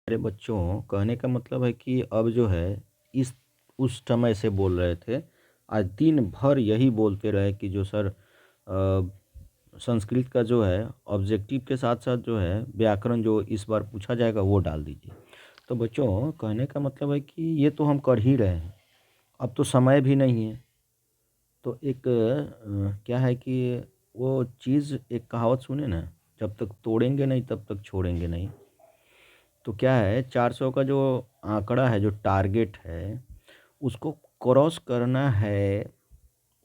मेरे बच्चों, कहने का मतलब है कि अब जो है इस उस समय से बोल रहे थे, आज दिन भर यही बोलते रहे कि जो सर संस्कृत का जो है ऑब्जेक्टिव के साथ साथ जो है व्याकरण जो इस बार पूछा जाएगा वो डाल दीजिए। तो बच्चों, कहने का मतलब है कि ये तो हम कर ही रहे हैं, अब तो समय भी नहीं है। तो एक क्या है कि वो चीज़, एक कहावत सुने ना, जब तक तोड़ेंगे नहीं तब तक छोड़ेंगे नहीं। तो क्या है, 400 का जो आंकड़ा है, जो टारगेट है, उसको क्रॉस करना है,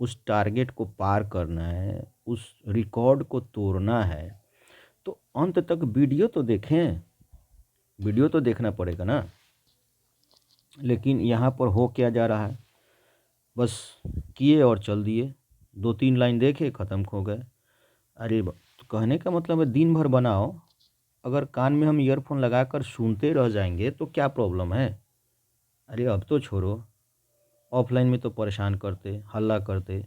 उस टारगेट को पार करना है, उस रिकॉर्ड को तोड़ना है। तो अंत तक वीडियो तो देखें, वीडियो तो देखना पड़ेगा ना। लेकिन यहाँ पर हो क्या जा रहा है, बस किए और चल दिए, 2-3 लाइन देखे, ख़त्म हो गए। तो कहने का मतलब है दिन भर बनाओ, अगर कान में हम ईयरफोन लगाकर सुनते रह जाएंगे तो क्या प्रॉब्लम है। अरे अब तो छोड़ो, ऑफलाइन में तो परेशान करते, हल्ला करते,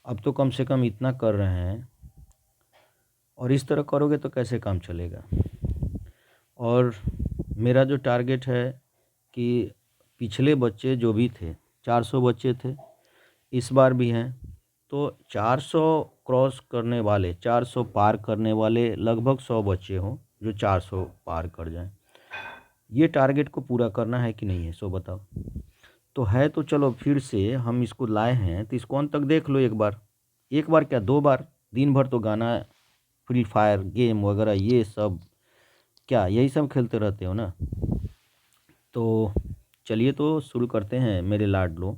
अब तो कम से कम इतना कर रहे हैं। और इस तरह करोगे तो कैसे काम चलेगा। और मेरा जो टारगेट है कि पिछले बच्चे जो भी थे, 400 बच्चे थे, इस बार भी हैं, तो 400 क्रॉस करने वाले, 400 पार करने वाले लगभग 100 बच्चे हों जो 400 पार कर जाएं। ये टारगेट को पूरा करना है कि नहीं है, सो बताओ। तो है तो चलो, फिर से हम इसको लाए हैं तो इसको अंत तक देख लो एक बार क्या, 2 बार। दिन भर तो गाना, फ्री फायर गेम वगैरह ये सब, क्या यही सब खेलते रहते हो ना। तो चलिए तो शुरू करते हैं मेरे लाडलो,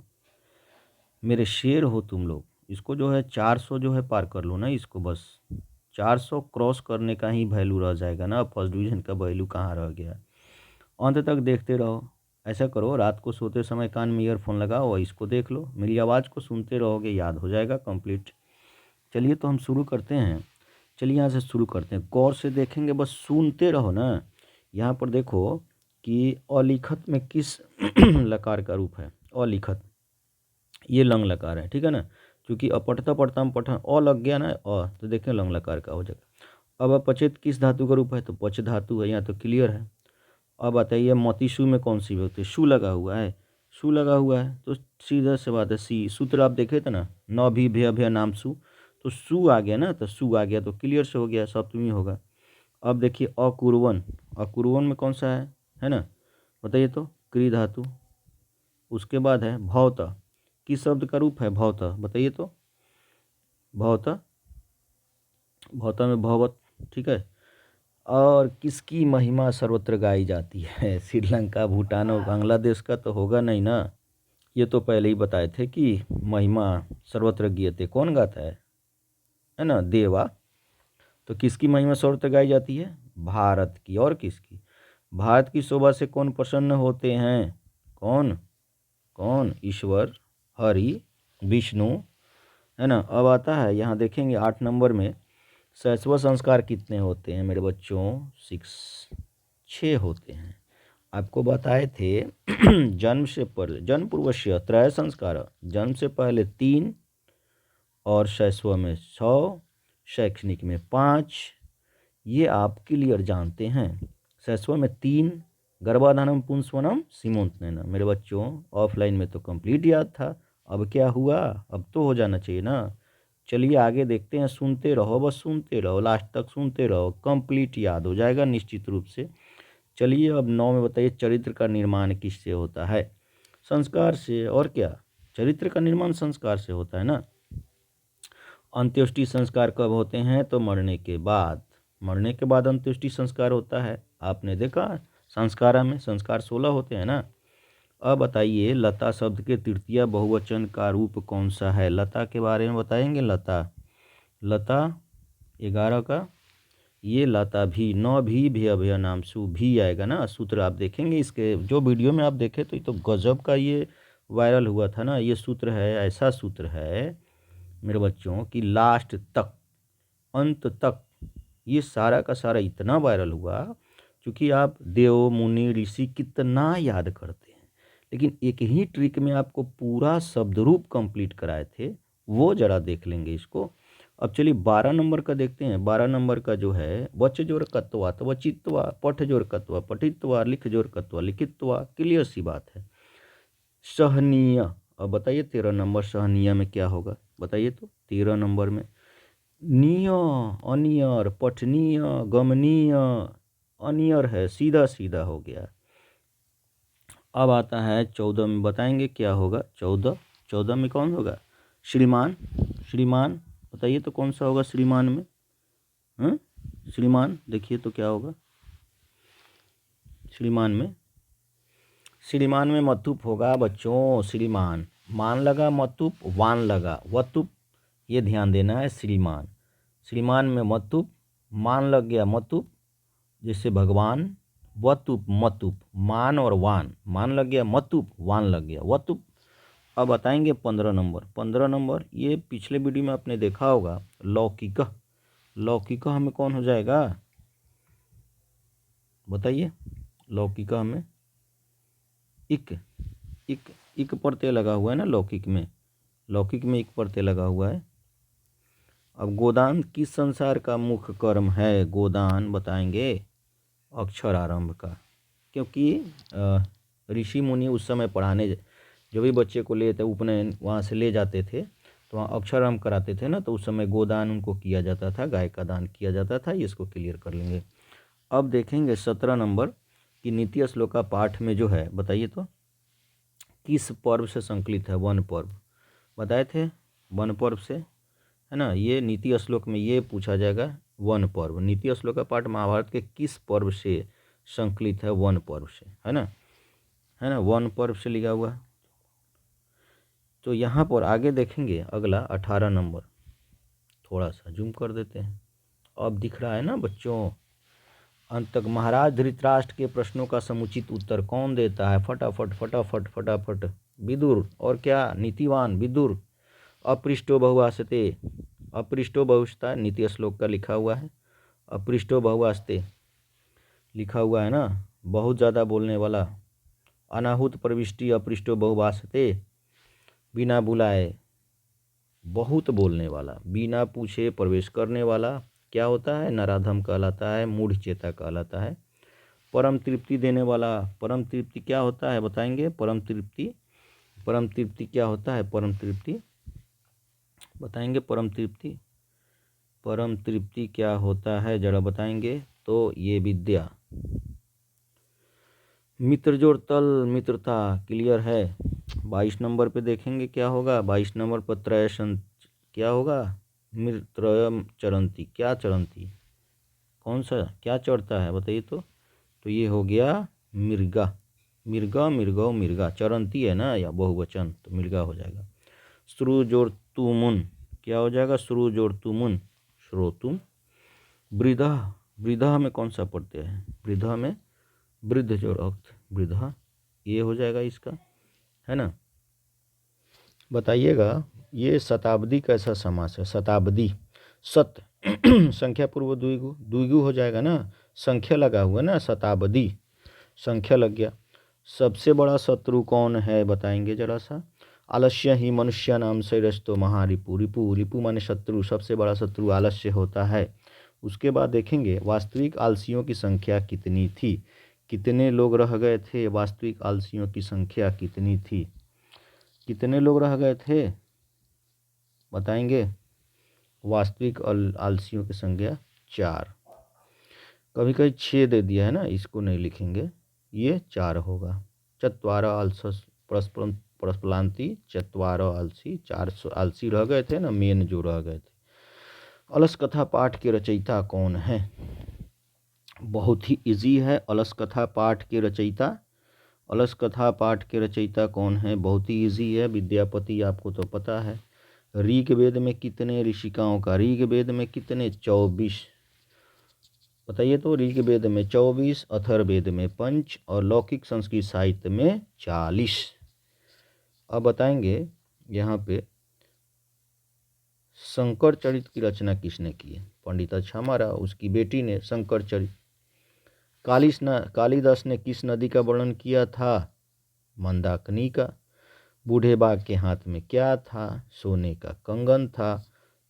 मेरे शेर हो तुम लोग। इसको जो है 400 जो है पार कर लो ना, इसको बस 400 क्रॉस करने का ही वैल्यू रह जाएगा ना, फर्स्ट डिवीज़न का वैल्यू कहाँ रह गया। अंत तक देखते रहो। ऐसा करो, रात को सोते समय कान में ईयरफोन लगाओ और इसको देख लो, मेरी आवाज़ को सुनते रहोगे, याद हो जाएगा कंप्लीट। चलिए तो हम शुरू करते हैं। चलिए यहाँ से शुरू करते हैं, गौर से देखेंगे, बस सुनते रहो ना। यहाँ पर देखो कि अलिखत में किस लकार का रूप है। अलिखत, ये लंग लकार है, ठीक है ना। क्योंकि अपठता पढ़ता पठन अ लग गया ना, तो देखें लंग लकार का हो जाएगा। अब अपचेत किस धातु का रूप है, तो पच धातु है, यहाँ तो क्लियर है। अब बताइए मोतीशू में कौन सी होती है, शू लगा हुआ है, शू लगा हुआ है तो सीधा से बात है सी। सूत्र आप देखे थे ना, न भी भय भय नाम सू, तो सू आ गया ना, तो सू आ गया तो क्लियर से हो गया, सप्तमी होगा। अब देखिए अकुर्वन, अकुर्वन में कौन सा है ना, बताइए तो, क्री धातु। उसके बाद है भौत, किस शब्द का रूप है भौत, बताइए तो, भौत, भौत में भौवत, ठीक है। और किसकी महिमा सर्वत्र गाई जाती है, श्रीलंका, भूटान और बांग्लादेश का तो होगा नहीं ना। ये तो पहले ही बताए थे कि महिमा सर्वत्र गीयते कौन गाता है ना, देवा। तो किसकी महिमा सर्वत्र गाई जाती है, भारत की। और किसकी, भारत की शोभा से कौन प्रसन्न होते हैं, कौन कौन, ईश्वर, हरि, विष्णु, है ना। अब आता है, यहाँ देखेंगे 8 नंबर में, शैशव संस्कार कितने होते हैं मेरे बच्चों, 6 होते हैं। आपको बताए थे जन्म से पहले, जन्म पूर्वस्य त्रय संस्कार, जन्म से पहले 3, और शैशव में 100, शैक्षणिक में 5। ये आप क्लियर जानते हैं। शैशव में 3, गर्भाधानम पुंसवनम सीमोंतनयन। मेरे बच्चों, ऑफलाइन में तो कंप्लीट याद था, अब क्या हुआ, अब तो हो जाना चाहिए ना। चलिए आगे देखते हैं, सुनते रहो, बस सुनते रहो, लास्ट तक सुनते रहो, कंप्लीट याद हो जाएगा निश्चित रूप से। चलिए अब 9 में बताइए, चरित्र का निर्माण किससे होता है, संस्कार से। और क्या, चरित्र का निर्माण संस्कार से होता है ना। अंत्येष्टि संस्कार कब होते हैं, तो मरने के बाद, मरने के बाद अंत्येष्टि संस्कार होता है। आपने देखा संस्कारा में संस्कार 16 होते हैं ना। अब बताइए, लता शब्द के तृतीय बहुवचन का रूप कौन सा है, लता के बारे में बताएंगे। लता, लता 11 का, ये लता भी, न भी भय भय नाम सु, भी आएगा ना। सूत्र आप देखेंगे इसके, जो वीडियो में आप देखे तो ये तो गजब का ये वायरल हुआ था ना। ये सूत्र है, ऐसा सूत्र है मेरे बच्चों कि लास्ट तक, अंत तक, ये सारा का सारा इतना वायरल हुआ क्योंकि आप देव मुनि ऋषि कितना याद करते हैं, लेकिन एक ही ट्रिक में आपको पूरा शब्द रूप कंप्लीट कराए थे। वो जरा देख लेंगे इसको। अब चलिए 12 नंबर का देखते हैं। 12 नंबर का जो है वच जोर कत्वा तो वचित्वा, पठ जोर कत्वा पठित्वा, लिख जोर कत्वा लिखित्वा। क्लियर सी बात है। सहनीय, अब बताइए 13 नंबर सहनीय में क्या होगा, बताइए तो। 13 नंबर में निय, अनियर, पठनीय, गमनीय, अनियर है, सीधा सीधा हो गया। अब आता है 14 में, बताएंगे क्या होगा। 14 में कौन होगा, श्रीमान। श्रीमान बताइए तो कौन सा होगा श्रीमान में। श्रीमान देखिए तो क्या होगा श्रीमान में। श्रीमान में मतुप होगा बच्चों, श्रीमान। मान लगा मतुप, वान लगा वतुप, ये ध्यान देना है। श्रीमान, श्रीमान में मतुप, मान लग गया मतुप, जैसे भगवान। वतुप मतुप, मान और वान, मान लग गया मतुप, वान लग गया वतुप। अब बताएंगे 15 नंबर। 15 नंबर ये पिछले वीडियो में आपने देखा होगा, लौकिक। लौकिक हमें कौन हो जाएगा, बताइए। लौकिक हमें इक, इक प्रत्यय लगा हुआ है ना लौकिक में। लौकिक में इक प्रत्यय लगा हुआ है। अब गोदान किस संसार का मुख्य कर्म है। गोदान बताएंगे अक्षर आरंभ का, क्योंकि ऋषि मुनि उस समय पढ़ाने जो भी बच्चे को लेते उपनयन वहाँ से ले जाते थे तो वहाँ अक्षर आरंभ कराते थे ना, तो उस समय गोदान उनको किया जाता था, गाय का दान किया जाता था। ये इसको क्लियर कर लेंगे। अब देखेंगे 17 नंबर की नीति श्लोक का पाठ में जो है, बताइए तो किस पर्व से संकलित है। वन पर्व बताए थे, वन पर्व से है ना। ये नीति श्लोक में ये पूछा जाएगा, वन पर्व। नीति श्लोक का पाठ महाभारत के किस पर्व से संकलित है, वन पर्व से, है ना, वन पर्व से लिखा हुआ। तो यहाँ पर आगे देखेंगे अगला 18 नंबर, थोड़ा सा जूम कर देते हैं। अब दिख रहा है ना बच्चों। अंत तक महाराज धृतराष्ट्र के प्रश्नों का समुचित उत्तर कौन देता है, फटाफट फटाफट फटाफट। विदुर, और क्या, नीतिवान विदुर। अपृष्टो बहुवास्ते, अपृष्टो बहुस्ता नीति श्लोक का लिखा हुआ है। अपृष्टो बहुवास्ते लिखा हुआ है ना, बहुत ज़्यादा बोलने वाला। अनाहुत प्रविष्टि अपृष्टो बहुवास्ते, बिना बुलाए बहुत बोलने वाला, बिना पूछे प्रवेश करने वाला क्या होता है, नराधम कहलाता है, मूढ़ चेता कहलाता है। परम तृप्ति देने वाला, परम तृप्ति क्या होता है बताएंगे। परम तृप्ति, परम तृप्ति क्या होता है, परम तृप्ति बताएंगे। परम तृप्ति, परम तृप्ति क्या होता है जरा बताएंगे तो ये विद्या। मित्र जोड़ तल, मित्रता, क्लियर है। 22 नंबर पे देखेंगे क्या होगा। 22 नंबर पर त्रय क्या होगा, मित्रयम चरंती, क्या चरंती, कौन सा क्या चढ़ता है बताइए तो ये हो गया मिर्गा। मिर्गा, मिर्गो, मिर्गा, चरंती है ना या बहुवचन, तो मिर्गा हो जाएगा। श्रु जोड़ तुमुन क्या हो जाएगा, श्रु जोड़ तुमुन, श्रोतुम। वृद्धा, वृद्धा में कौन सा पढ़ते हैं, वृद्धा में वृद्ध जोड़ अक्त, वृद्धा, ये हो जाएगा इसका, है ना। बताइएगा ये शताब्दी कैसा समास है। शताब्दी, सत संख्या पूर्व द्विगु, द्विगु हो जाएगा ना, संख्या लगा हुआ ना, शताब्दी संख्या लग गया। सबसे बड़ा शत्रु कौन है बताएंगे जरा सा। आलस्य ही मनुष्य नाम से रस्तो महारिपु, रिपु, रिपु माने शत्रु, सबसे बड़ा शत्रु आलस्य होता है। उसके बाद देखेंगे वास्तविक आलसियों की संख्या कितनी थी, कितने लोग रह गए थे, वास्तविक आलसियों की संख्या कितनी थी, कितने लोग रह गए थे बताएंगे। वास्तविक आलसियों की संख्या 4, कभी कभी 6 दे दिया है ना, इसको नहीं लिखेंगे, ये 4 होगा। चत्वार आलस प्रस्पलांति, चत्वार आलसी, 4 आलसी रह गए थे ना, मेन जो रह गए थे। अलस कथा पाठ के रचयिता कौन है, बहुत ही इजी है। अलस कथा पाठ के रचयिता, अलस कथा पाठ के रचयिता कौन है, बहुत ही इजी है। विद्यापति आपको तो पता है। ऋग्वेद में कितने ऋषिकाओं का, ऋग्वेद में कितने, 24 बताइए तो। ऋग्वेद में 24, अथर्ववेद में 5 और लौकिक संस्कृत साहित्य में 40। अब बताएंगे यहाँ पे शंकर चरित की रचना किसने की है, पंडित छामारा, उसकी बेटी ने शंकर चरित। कालिदास ने किस नदी का वर्णन किया था, मंदाकिनी का। बूढ़े बाघ के हाथ में क्या था, सोने का कंगन था।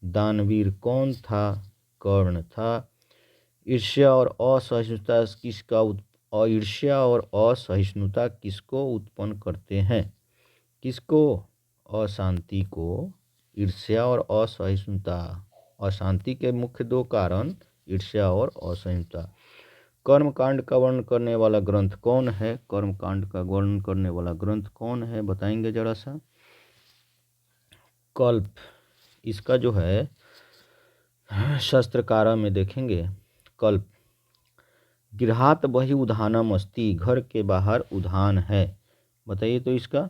दानवीर कौन था? कर्ण था। ईर्ष्या और असहिष्णुता किसको उत्पन्न करते हैं? किसको? अशांति को। ईर्ष्या और असहिष्णुता। अशांति के मुख्य दो कारण ईर्ष्या और असहिष्णुता। कर्मकांड का वर्णन करने वाला ग्रंथ कौन है? कर्मकांड का वर्णन करने वाला ग्रंथ कौन है, बताएंगे जरा सा? कल्प। इसका जो है शास्त्रकारा में देखेंगे, कल्प। गृहात बहि उधानम अस्ति, घर के बाहर उधान है। बताइए तो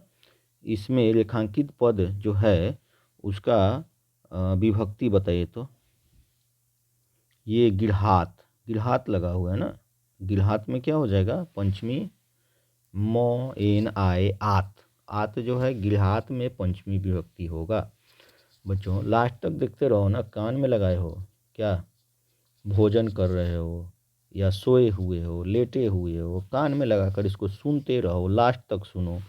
इसमें रेखांकित पद जो है उसका विभक्ति बताइए तो। ये गिरहात लगा हुआ है ना, गिरहात में क्या हो जाएगा? पंचमी म एन आए आत जो है गिरहात में पंचमी विभक्ति होगा। बच्चों लास्ट तक देखते रहो ना, कान में लगाए हो क्या? भोजन कर रहे हो या सोए हुए हो, लेटे हुए हो, कान में लगाकर इसको सुनते रहो, लास्ट तक सुनो।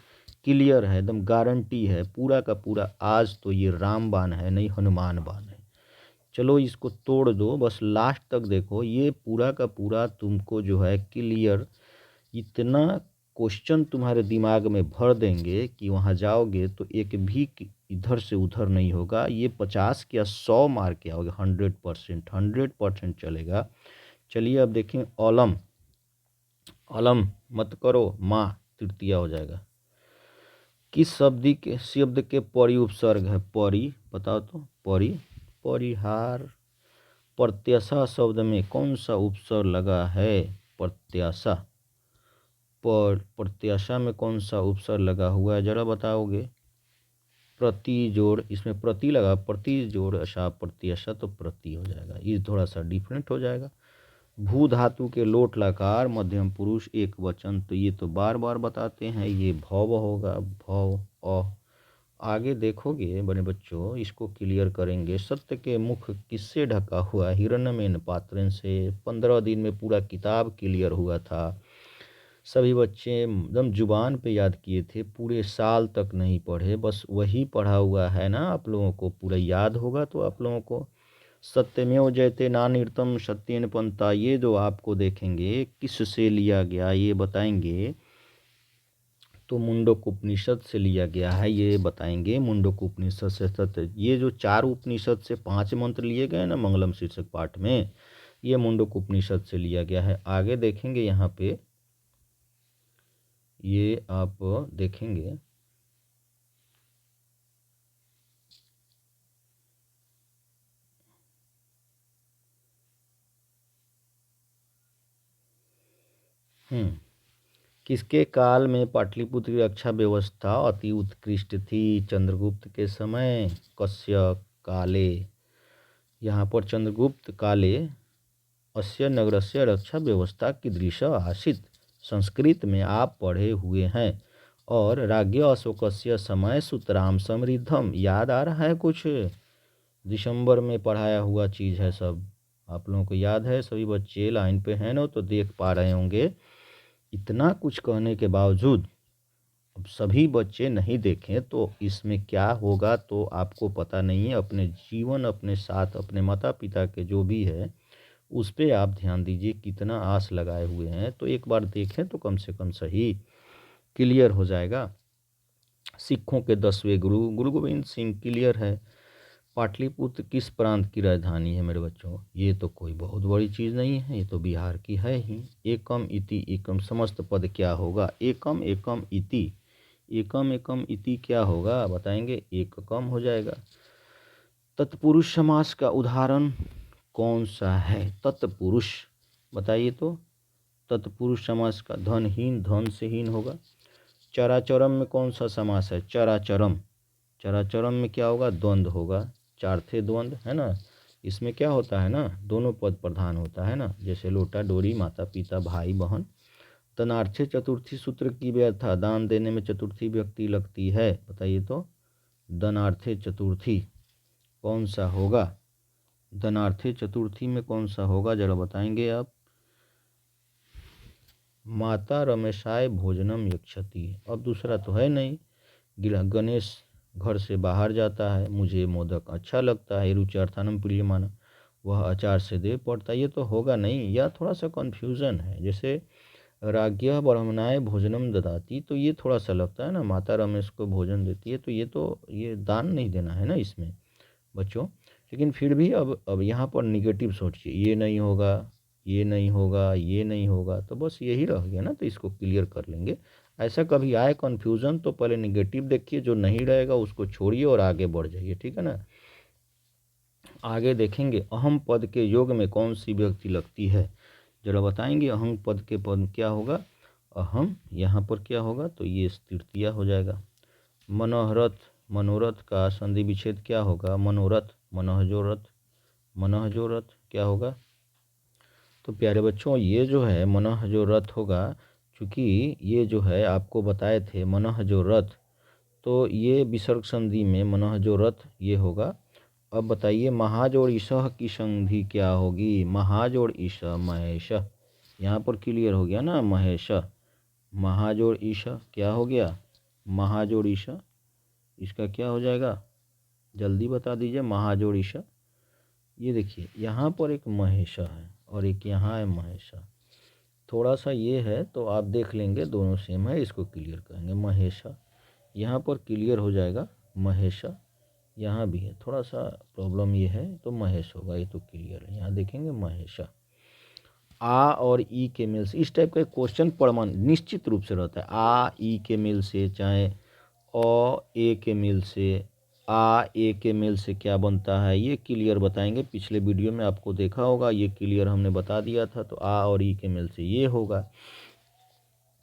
क्लियर है, एकदम गारंटी है पूरा का पूरा। आज तो ये रामबाण है, नहीं हनुमान बाण है। चलो इसको तोड़ दो, बस लास्ट तक देखो, ये पूरा का पूरा तुमको जो है क्लियर, इतना क्वेश्चन तुम्हारे दिमाग में भर देंगे कि वहाँ जाओगे तो एक भी इधर से उधर नहीं होगा। ये 50 या 100 मार्क के आओगे, 100% चलेगा। चलिए अब देखें, अलम मत करो, माँ तृतीया हो जाएगा। किस शब्द के परि उपसर्ग है? परि बताओ तो। परिहार। प्रत्याशा शब्द में कौन सा उपसर्ग लगा है? प्रत्याशा। प्रत्याशा में कौन सा उपसर्ग लगा हुआ है, जरा बताओगे? प्रति जोड़, इसमें प्रति लगा, प्रति जोड़ अशा प्रत्याशा, तो प्रति हो जाएगा। ये थोड़ा सा डिफरेंट हो जाएगा। भू धातु के लोट लकार मध्यम पुरुष एक वचन, तो ये तो बार बार बताते हैं, ये भव होगा, भव। आगे देखोगे बड़े बच्चों, इसको क्लियर करेंगे। सत्य के मुख किससे ढका हुआ? हिरण्यमेन पात्रें से। 15 दिन में पूरा किताब क्लियर हुआ था। सभी बच्चे एकदम जुबान पे याद किए थे, पूरे साल तक नहीं पढ़े, बस वही पढ़ा हुआ है ना, आप लोगों को पूरा याद होगा तो आप लोगों को। सत्यमेव जयते नानिर्तम सत्येन पंथा, ये जो आपको देखेंगे किस से लिया गया ये बताएंगे, तो मुंडक उपनिषद से लिया गया है, ये बताएंगे। मुंडक उपनिषद से सत्य, ये जो 4 उपनिषद से 5 मंत्र लिए गए ना मंगलम शीर्षक पाठ में, ये मुंडक उपनिषद से लिया गया है। आगे देखेंगे यहाँ पे, ये आप देखेंगे किसके काल में पाटलिपुत्र की रक्षा व्यवस्था अति उत्कृष्ट थी? चंद्रगुप्त के समय। कस्य काले, यहाँ पर चंद्रगुप्त काले अस्य नगरस्य रक्षा व्यवस्था कीदृशा आसीत्, संस्कृत में आप पढ़े हुए हैं। और राज्ञ अशोकस्य समय सुतराम समृद्धम, याद आ रहा है कुछ? दिसंबर में पढ़ाया हुआ चीज़ है सब, आप लोगों को याद है? सभी बच्चे लाइन पे हैं ना, तो देख पा रहे होंगे। इतना कुछ कहने के बावजूद अब सभी बच्चे नहीं देखें तो इसमें क्या होगा तो आपको पता नहीं है। अपने जीवन, अपने साथ, अपने माता पिता के जो भी है उस पर आप ध्यान दीजिए, कितना आस लगाए हुए हैं, तो एक बार देखें तो कम से कम सही क्लियर हो जाएगा। सिखों के 10वें गुरु गुरु गोविंद सिंह, क्लियर है। पाटलिपुत्र किस प्रांत की राजधानी है मेरे बच्चों? ये तो कोई बहुत बड़ी चीज़ नहीं है, ये तो बिहार की है ही। एकम इति एकम, समस्त पद क्या होगा? एकम एकम इति, एकम एकम इति क्या होगा बताएंगे? एककम हो जाएगा। तत्पुरुष समास का उदाहरण कौन सा है? तत्पुरुष बताइए तो। तत्पुरुष समास का धनहीन, धन से हीन होगा। चराचरम में कौन सा समास है? चराचरम। चराचरम में क्या होगा? द्वंद्व होगा, 4 थे द्वंद्व, है ना। इसमें क्या होता है ना, दोनों पद प्रधान होता है ना, जैसे लोटा डोरी, माता पिता, भाई बहन। धनार्थे चतुर्थी सूत्र की व्याख्या, दान देने में चतुर्थी व्यक्ति लगती है, बताइए तो। धनार्थे चतुर्थी कौन सा होगा? धनार्थे चतुर्थी में कौन सा होगा जरा बताएंगे आप? माता रमेशाय भोजनम यक्षति, अब दूसरा तो है नहीं। गणेश घर से बाहर जाता है, मुझे मोदक अच्छा लगता है, रुचार्थानम प्रियमानम, वह अचार से दे पड़ता है। ये तो होगा नहीं, या थोड़ा सा कन्फ्यूज़न है। जैसे राज्ञः ब्राह्मणाय भोजनम ददाती, तो ये थोड़ा सा लगता है ना, माता रमेश को भोजन देती है, तो ये दान नहीं देना है ना इसमें बच्चों। लेकिन फिर भी अब यहाँ पर निगेटिव सोचिए, ये नहीं होगा, ये नहीं होगा, ये नहीं होगा, तो बस यही रह गया ना, तो इसको क्लियर कर लेंगे। ऐसा कभी आए कन्फ्यूज़न तो पहले निगेटिव देखिए, जो नहीं रहेगा उसको छोड़िए और आगे बढ़ जाइए, ठीक है ना। आगे देखेंगे अहम पद के योग में कौन सी व्यक्ति लगती है, जरा बताएंगे। अहम पद के पद क्या होगा, अहम यहाँ पर क्या होगा, तो ये तृतीया हो जाएगा। मनोहरथ, मनोरथ का संधि विच्छेद क्या होगा, मनोरथ, मनोहजोरथ, मनोहजोरथ क्या होगा। तो प्यारे बच्चों ये जो है मनोहजोरथ होगा, चूँकि ये जो है आपको बताए थे मनोहजोरथ, तो ये विसर्ग संधि में मनोहजोरथ ये होगा। अब बताइए महाजोड़ ईशः की संधि क्या होगी, महाजोड़ ईशः महेश, यहाँ पर क्लियर हो गया ना, महेश, महाजोड़ ईशः क्या हो गया, महाजोड़ ईशः, इसका क्या हो जाएगा, जल्दी बता दीजिए। महाजोड़ ईशः, ये देखिए यहाँ पर एक महेश है और एक यहाँ है महेश, थोड़ा सा ये है तो आप देख लेंगे दोनों सेम है, इसको क्लियर करेंगे। महेश यहाँ पर क्लियर हो जाएगा, महेश यहाँ भी है, थोड़ा सा प्रॉब्लम ये है, तो महेश होगा, ये तो क्लियर है। यहाँ देखेंगे महेश, आ और ई के मेल से, इस टाइप का क्वेश्चन परमान निश्चित रूप से रहता है। आ ई के मेल से, चाहे अ ए के मेल से, आ ए के मेल से क्या बनता है, ये क्लियर बताएंगे। पिछले वीडियो में आपको देखा होगा, ये क्लियर हमने बता दिया था। तो आ और ई के मेल से ये होगा,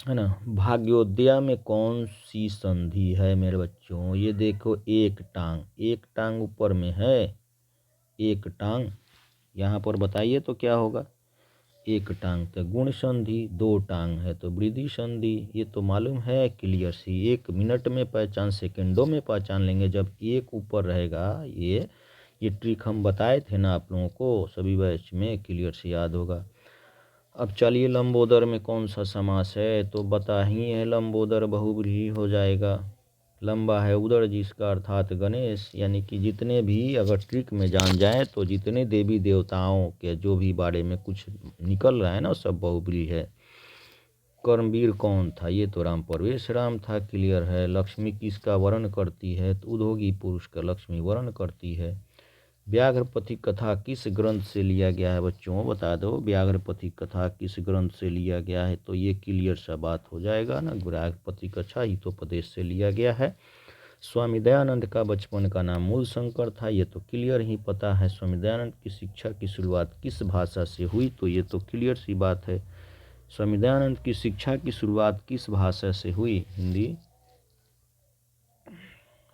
है ना। भाग्योदया में कौन सी संधि है मेरे बच्चों, ये देखो एक टांग, एक टांग ऊपर में है, एक टांग, यहाँ पर बताइए तो क्या होगा, एक टांग तो गुण संधि, दो टांग है तो वृद्धि संधि, ये तो मालूम है क्लियर सी, 1 मिनट में पहचान, सेकंडों में पहचान लेंगे जब एक ऊपर रहेगा। ये ट्रिक हम बताए थे ना आप लोगों को, सभी बैच में क्लियर से याद होगा। अब चलिए लंबोदर में कौन सा समास है, तो बता ही है, लंबोदर बहुव्रीहि हो जाएगा। लंबा है उदर जिसका अर्थात गणेश, यानी कि जितने भी अगर ट्रिक में जान जाए तो जितने देवी देवताओं के जो भी बारे में कुछ निकल रहा है ना, सब बहुव्रीहि है। कर्मवीर कौन था, ये तो राम परवेश राम था, क्लियर है। लक्ष्मी किसका वर्ण करती है, तो उद्योगी पुरुष का लक्ष्मी वर्ण करती है। व्याघ्रपति कथा किस ग्रंथ से लिया गया है बच्चों, बता दो, व्याघ्रपति कथा किस ग्रंथ से लिया गया है, तो ये क्लियर सा बात हो जाएगा ना, व्याघ्रपति कथा हितोपदेश से लिया गया है। स्वामी दयानंद का बचपन का नाम मूल शंकर था, ये तो क्लियर ही पता है। स्वामी दयानंद की शिक्षा की शुरुआत किस भाषा से हुई, तो ये तो क्लियर सी बात है। स्वामी दयानंद की शिक्षा की शुरुआत किस भाषा से हुई, हिंदी,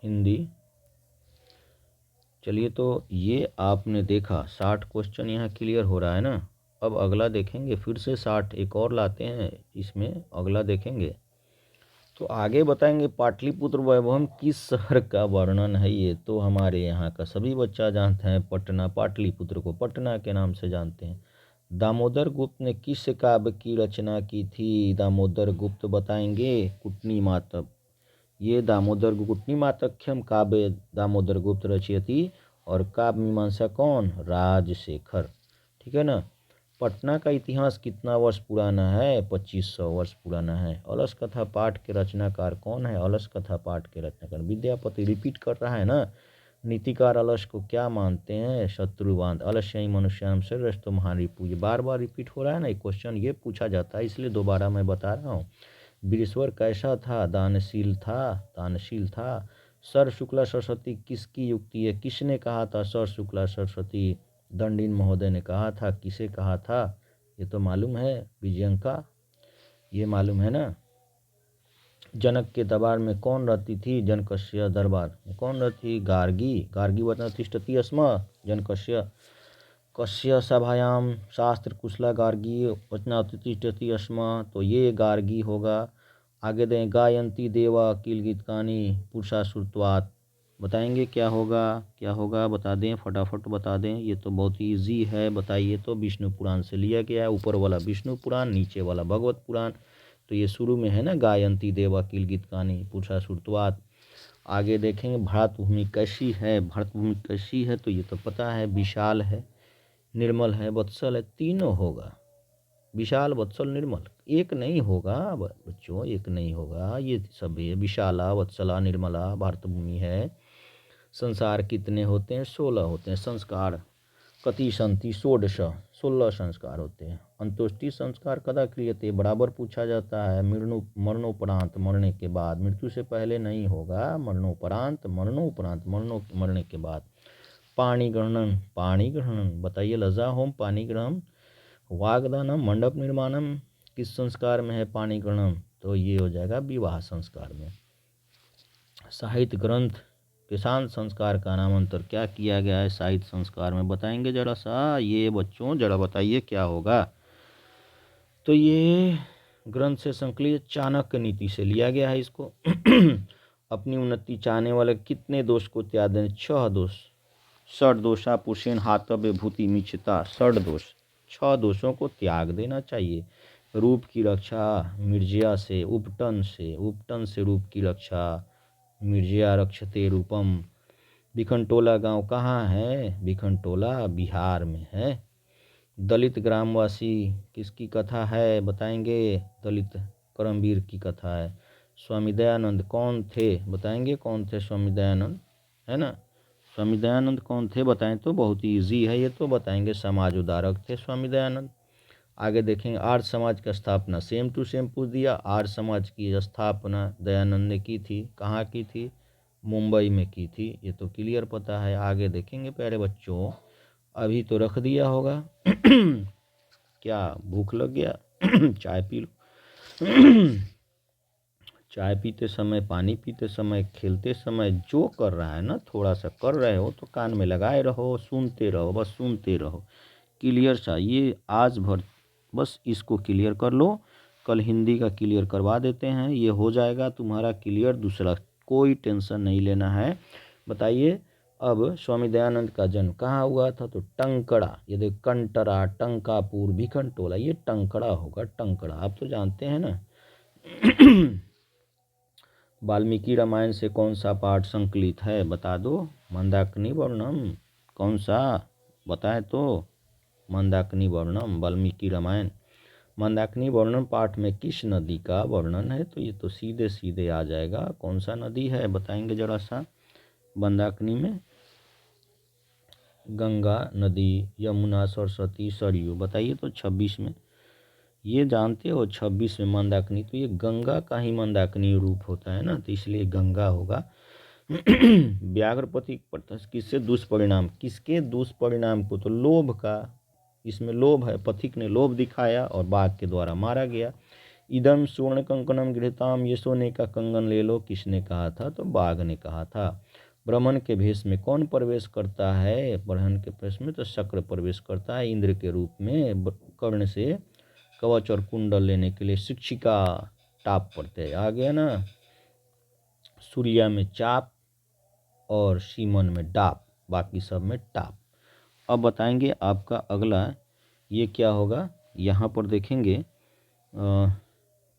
हिंदी। चलिए तो ये आपने देखा 60 क्वेश्चन यहाँ क्लियर हो रहा है ना। अब अगला देखेंगे, फिर से 60 एक और लाते हैं, इसमें अगला देखेंगे तो आगे बताएंगे पाटलिपुत्र वैभव किस शहर का वर्णन है, ये तो हमारे यहाँ का सभी बच्चा जानते हैं, पटना, पाटलिपुत्र को पटना के नाम से जानते हैं। दामोदर गुप्त ने किस काव्य की रचना की थी, दामोदर गुप्त बताएंगे कुटनी मातब, ये दामोदर कुटनी मातख्यम काव्य दामोदर गुप्त रचयति, और काव्य मीमांसा कौन, राजशेखर, ठीक है ना। पटना का इतिहास कितना वर्ष पुराना है, 2500 वर्ष पुराना है। अलस कथा पाठ के रचनाकार कौन है, अलस कथा पाठ के रचनाकार विद्यापति, रिपीट कर रहा है ना। नीतिकार अलस को क्या मानते हैं, शत्रुवाद, अलस्य ही मनुष्याम श्रेष्ठ तो महारिपु, ये बार बार रिपीट हो रहा है ना, एक क्वेश्चन ये पूछा जाता है, इसलिए दोबारा मैं बता रहा हूँ। वीरेश्वर कैसा था, दानशील था, दानशील था। सर शुक्ला सरस्वती किसकी युक्ति है, किसने कहा था सर शुक्ला सरस्वती, दंडिन महोदय ने कहा था, किसे कहा था, ये तो मालूम है, विजयंका, ये मालूम है ना। जनक के दरबार में कौन रहती थी, जनकस्य दरबार में कौन रहती, गार्गी, गार्गी वचन तिष्ठति स्म जनकस्य, कस्य सभायाम शास्त्र कुशला गार्गी वचनातिष्ठति स्म, तो ये गार्गी होगा। आगे दें, गायंती देवा किल गीतकानी पुरुषासुरत्वात्, बताएंगे क्या होगा, क्या होगा बता दें, फटाफट बता दें, ये तो बहुत ही ईजी है, बताइए तो। विष्णु पुराण से लिया गया है, ऊपर वाला विष्णु पुराण, नीचे वाला भगवत पुराण, तो ये शुरू में है ना, गायंती देवा किल गीतकानी पुरुषासुरत्वात्। आगे देखेंगे भरतभूमि कैसी है। भरतभूमि कैसी है तो ये तो पता है, विशाल है, निर्मल है, वत्सल है, तीनों होगा। विशाल, वत्सल, निर्मल, एक नहीं होगा बच्चों, एक नहीं होगा। ये सब है, विशाला, वत्सला, निर्मला, भरतभूमि है। संसार कितने होते हैं? 16 होते हैं। संस्कार कति सन्ति? 16 संस्कार होते हैं। अंतोष्टि संस्कार कदा क्रियते? बराबर पूछा जाता है। मरणोपरांत, मरने के बाद, मृत्यु से पहले नहीं होगा, मरणोपरांत, मरणोपरांत, मरने के बाद। पाणी ग्रहणम, पाणी ग्रहणम बताइए। लजा होम पाणी ग्रहण, वागदानम, मंडप निर्माणम किस संस्कार में है पाणी ग्रहणम? तो ये हो जाएगा विवाह संस्कार में। साहित्य ग्रंथ किसान संस्कार का नामांतर क्या किया गया है साहित्य संस्कार में? बताएंगे जरा सा ये बच्चों, जरा बताइए क्या होगा। तो ये ग्रंथ से संकलित चाणक्य नीति से लिया गया है इसको। अपनी उन्नति चाहने वाले कितने दोष को त्याग दें? 6 दोष। षड दोषा पुषेण हातव्य भूति मिच्छता। षड दोष, 6 दोषों को त्याग देना चाहिए। रूप की रक्षा मिर्जया से, उपटन से रूप की रक्षा। मिर्जया रक्षते रूपम। भिखनटोला गांव कहाँ है? भिखनटोला बिहार में है। दलित ग्रामवासी किसकी कथा है? बताएंगे। दलित करमवीर की कथा है। स्वामी दयानंद कौन थे? बताएंगे कौन थे स्वामी दयानंद, है ना। स्वामी दयानंद कौन थे बताएं तो? बहुत ही ईजी है ये तो, बताएंगे समाज उद्धारक थे स्वामी दयानंद। आगे देखेंगे आर्य समाज की स्थापना, सेम टू सेम पूछ दिया। आर्य समाज की स्थापना दयानंद ने की थी। कहाँ की थी? मुंबई में की थी, ये तो क्लियर पता है। आगे देखेंगे प्यारे बच्चों, अभी तो रख दिया होगा। क्या भूख लग गया? चाय पी लो। चाय पीते समय, पानी पीते समय, खेलते समय जो कर रहा है ना, थोड़ा सा कर रहे हो तो कान में लगाए रहो, सुनते रहो, बस सुनते रहो। क्लियर सा ये आज भर बस इसको क्लियर कर लो। कल हिंदी का क्लियर करवा देते हैं, ये हो जाएगा तुम्हारा क्लियर। दूसरा कोई टेंशन नहीं लेना है। बताइए अब स्वामी दयानंद का जन्म कहाँ हुआ था? तो टंकड़ा, ये देख कंटरा, टंकापुर, भिखनटोला, ये टंकड़ा होगा। टंकड़ा आप तो जानते हैं ना। वाल्मीकि रामायण से कौन सा पाठ संकलित है? बता दो। मंदाकिनी वर्णम। कौन सा बताए तो? मंदाकिनी वर्णम, वाल्मीकि रामायण। मंदाकिनी वर्णन पाठ में किस नदी का वर्णन है? तो ये तो सीधे सीधे आ जाएगा। कौन सा नदी है बताएंगे जरा सा। मंदाकिनी में गंगा नदी, यमुना, सरस्वती, सरयू। बताइए तो 26 में, ये जानते हो 26 में मंदाकिनी, तो ये गंगा का ही मंदाकिनी रूप होता है ना, तो इसलिए गंगा होगा। व्याघ्र पथिक किससे दुष्परिणाम? किसके दुष्परिणाम को? तो लोभ का। इसमें लोभ है, पथिक ने लोभ दिखाया और बाघ के द्वारा मारा गया। इदम स्वर्ण कंकणम गृहताम, ये सोने का कंगन ले लो, किसने कहा था? तो बाघ ने कहा था। ब्राह्मण के भेष में कौन प्रवेश करता है? ब्राह्मण के भेष में तो शक्र प्रवेश करता है इंद्र के रूप में। कर्ण से कवच और कुंडल लेने के लिए शिक्षिका टाप पड़ते हैं। आ गया ना। सूर्या में चाप और सीमन में डाप, बाकी सब में टाप। अब बताएंगे आपका अगला ये क्या होगा। यहाँ पर देखेंगे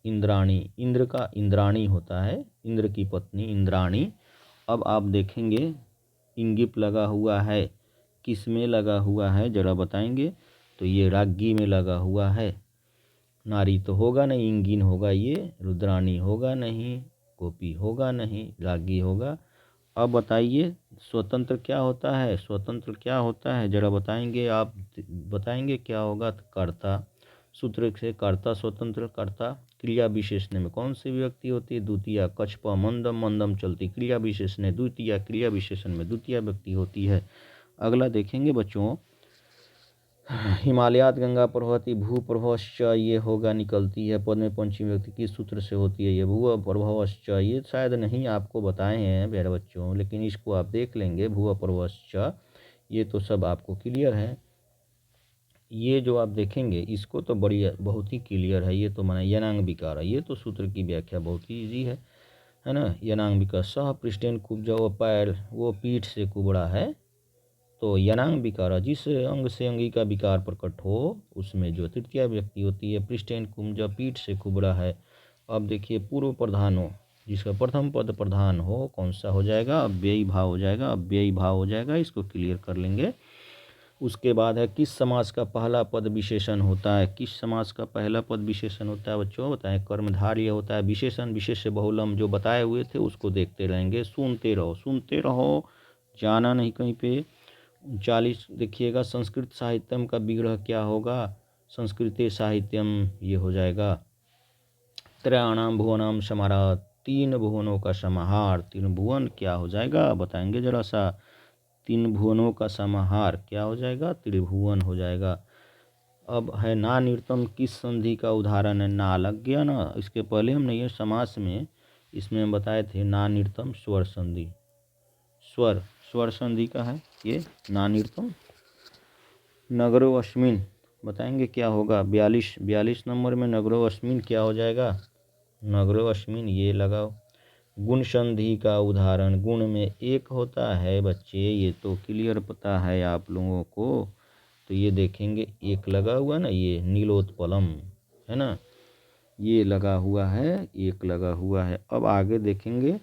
इंद्राणी, इंद्र का इंद्राणी होता है, इंद्र की पत्नी इंद्राणी। अब आप देखेंगे इंगिप लगा हुआ है, किस में लगा हुआ है जरा बताएंगे। तो ये राज्ञी में लगा हुआ है। नारी तो होगा नहीं, इंगिन होगा ये, रुद्राणी होगा नहीं, गोपी होगा नहीं, राज्ञी होगा। अब बताइए स्वतंत्र क्या होता है? स्वतंत्र क्या होता है जरा बताएंगे आप? बताएंगे क्या होगा? तो कर्ता, सूत्र से कर्ता स्वतंत्र। कर्ता क्रिया विशेषण में कौन सी विभक्ति होती है? द्वितीया। कछप मंदम, मंदम चलती, क्रिया विशेषण द्वितीया, क्रिया विशेषण में द्वितीया व्यक्ति होती है। अगला देखेंगे बच्चों, हिमालयात गंगा प्रभवती भू प्रभवश्च, ये होगा निकलती है। पद में पंचमी व्यक्ति किस सूत्र से होती है? ये भू प्रभवश्च, ये शायद नहीं आपको बताए हैं मेरे बच्चों, लेकिन इसको आप देख लेंगे। भू प्रभवश्च, ये तो सब आपको क्लियर है। ये जो आप देखेंगे इसको तो बहुत ही क्लियर है। ये तो माना यनांग विकार है, ये तो सूत्र की व्याख्या बहुत ही ईजी है ना। यनांग विकार सह पृष्ठेन कुब्जा, वो पैर वो पीठ से कुबड़ा है। तो यनांग विकार, जिस अंग से अंगी का विकार प्रकट हो उसमें जो तृतीया व्यक्ति होती है। पृष्ठेन कुंज, पीठ से कुबड़ा है। अब देखिए पूर्व प्रधानो, जिसका प्रथम पद प्रधान हो कौन सा हो जाएगा, अव्ययी भाव हो जाएगा, अव्ययी भाव हो जाएगा। इसको क्लियर कर लेंगे। उसके बाद है किस समास का पहला पद विशेषण होता है। किस समास का पहला पद विशेषण होता है बच्चों, बताएं। कर्मधारय होता है। विशेषण विशेष्य बहुलम जो बताए हुए थे उसको देखते रहेंगे। सुनते रहो सुनते रहो, जाना नहीं कहीं पे। 39 देखिएगा, संस्कृत साहित्यम का विग्रह क्या होगा, संस्कृते साहित्यम ये हो जाएगा। त्रयाणाम भुवनाम समारा, 3 भुवनों का समाहार। 3 भुवन क्या हो जाएगा बताएंगे जरा सा। 3 भुवनों का समाहार क्या हो जाएगा, त्रिभुवन हो जाएगा। अब है ना निरतम, किस संधि का उदाहरण है। ना लग गया ना, इसके पहले हमने ये समास में इसमें हम बताए थे ना निरतम स्वर संधि। स्वर संधि का है ये ना निरतम। नगरो अश्मिन बताएंगे क्या होगा। 42 नंबर में नगरो अश्मिन क्या हो जाएगा, नगरो अश्मिन ये लगाओ। गुण संधि का उदाहरण, गुण में एक होता है बच्चे, ये तो क्लियर पता है आप लोगों को। तो ये देखेंगे एक लगा हुआ ना, ये नीलोत्पलम है ना, ये लगा हुआ है, एक लगा हुआ है। अब आगे देखेंगे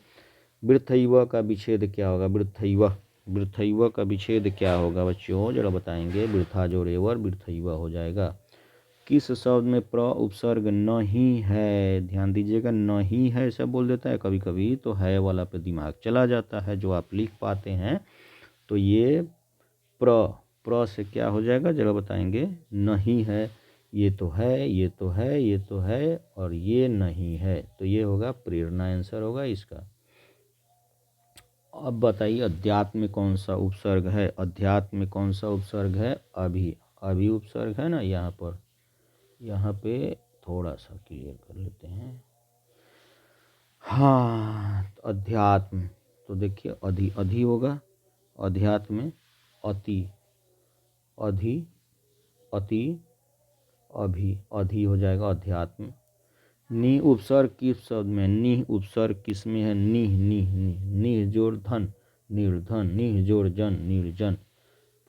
वृथैव का विच्छेद क्या होगा। वृथैव का विच्छेद क्या होगा बच्चों जरा बताएंगे। वृथा जोड़ेवर वृथैव हो जाएगा। किस शब्द में प्र उपसर्ग नहीं है, ध्यान दीजिएगा। नहीं है ऐसा बोल देता है कभी कभी, तो है वाला पे दिमाग चला जाता है जो आप लिख पाते हैं। तो ये प्र से क्या हो जाएगा जरा बताएंगे। नहीं है, ये तो है, ये तो है, ये तो है और ये नहीं है, तो ये होगा प्रेरणा, आंसर होगा इसका। अब बताइए अध्यात्म में कौन सा उपसर्ग है। अध्यात्म में कौन सा उपसर्ग है, अभी उपसर्ग है ना। यहाँ पे थोड़ा सा क्लियर कर लेते हैं। हाँ, अध्यात्म तो देखिए अधि होगा। अध्यात्म में अति, अधि, अति, अभि, अधि हो जाएगा अध्यात्म। नि उपसर्ग किस शब्द में, नि उपसर्ग किस में है। निह जोड़ धन निर्धन, निह जोड़ जन निर्जन।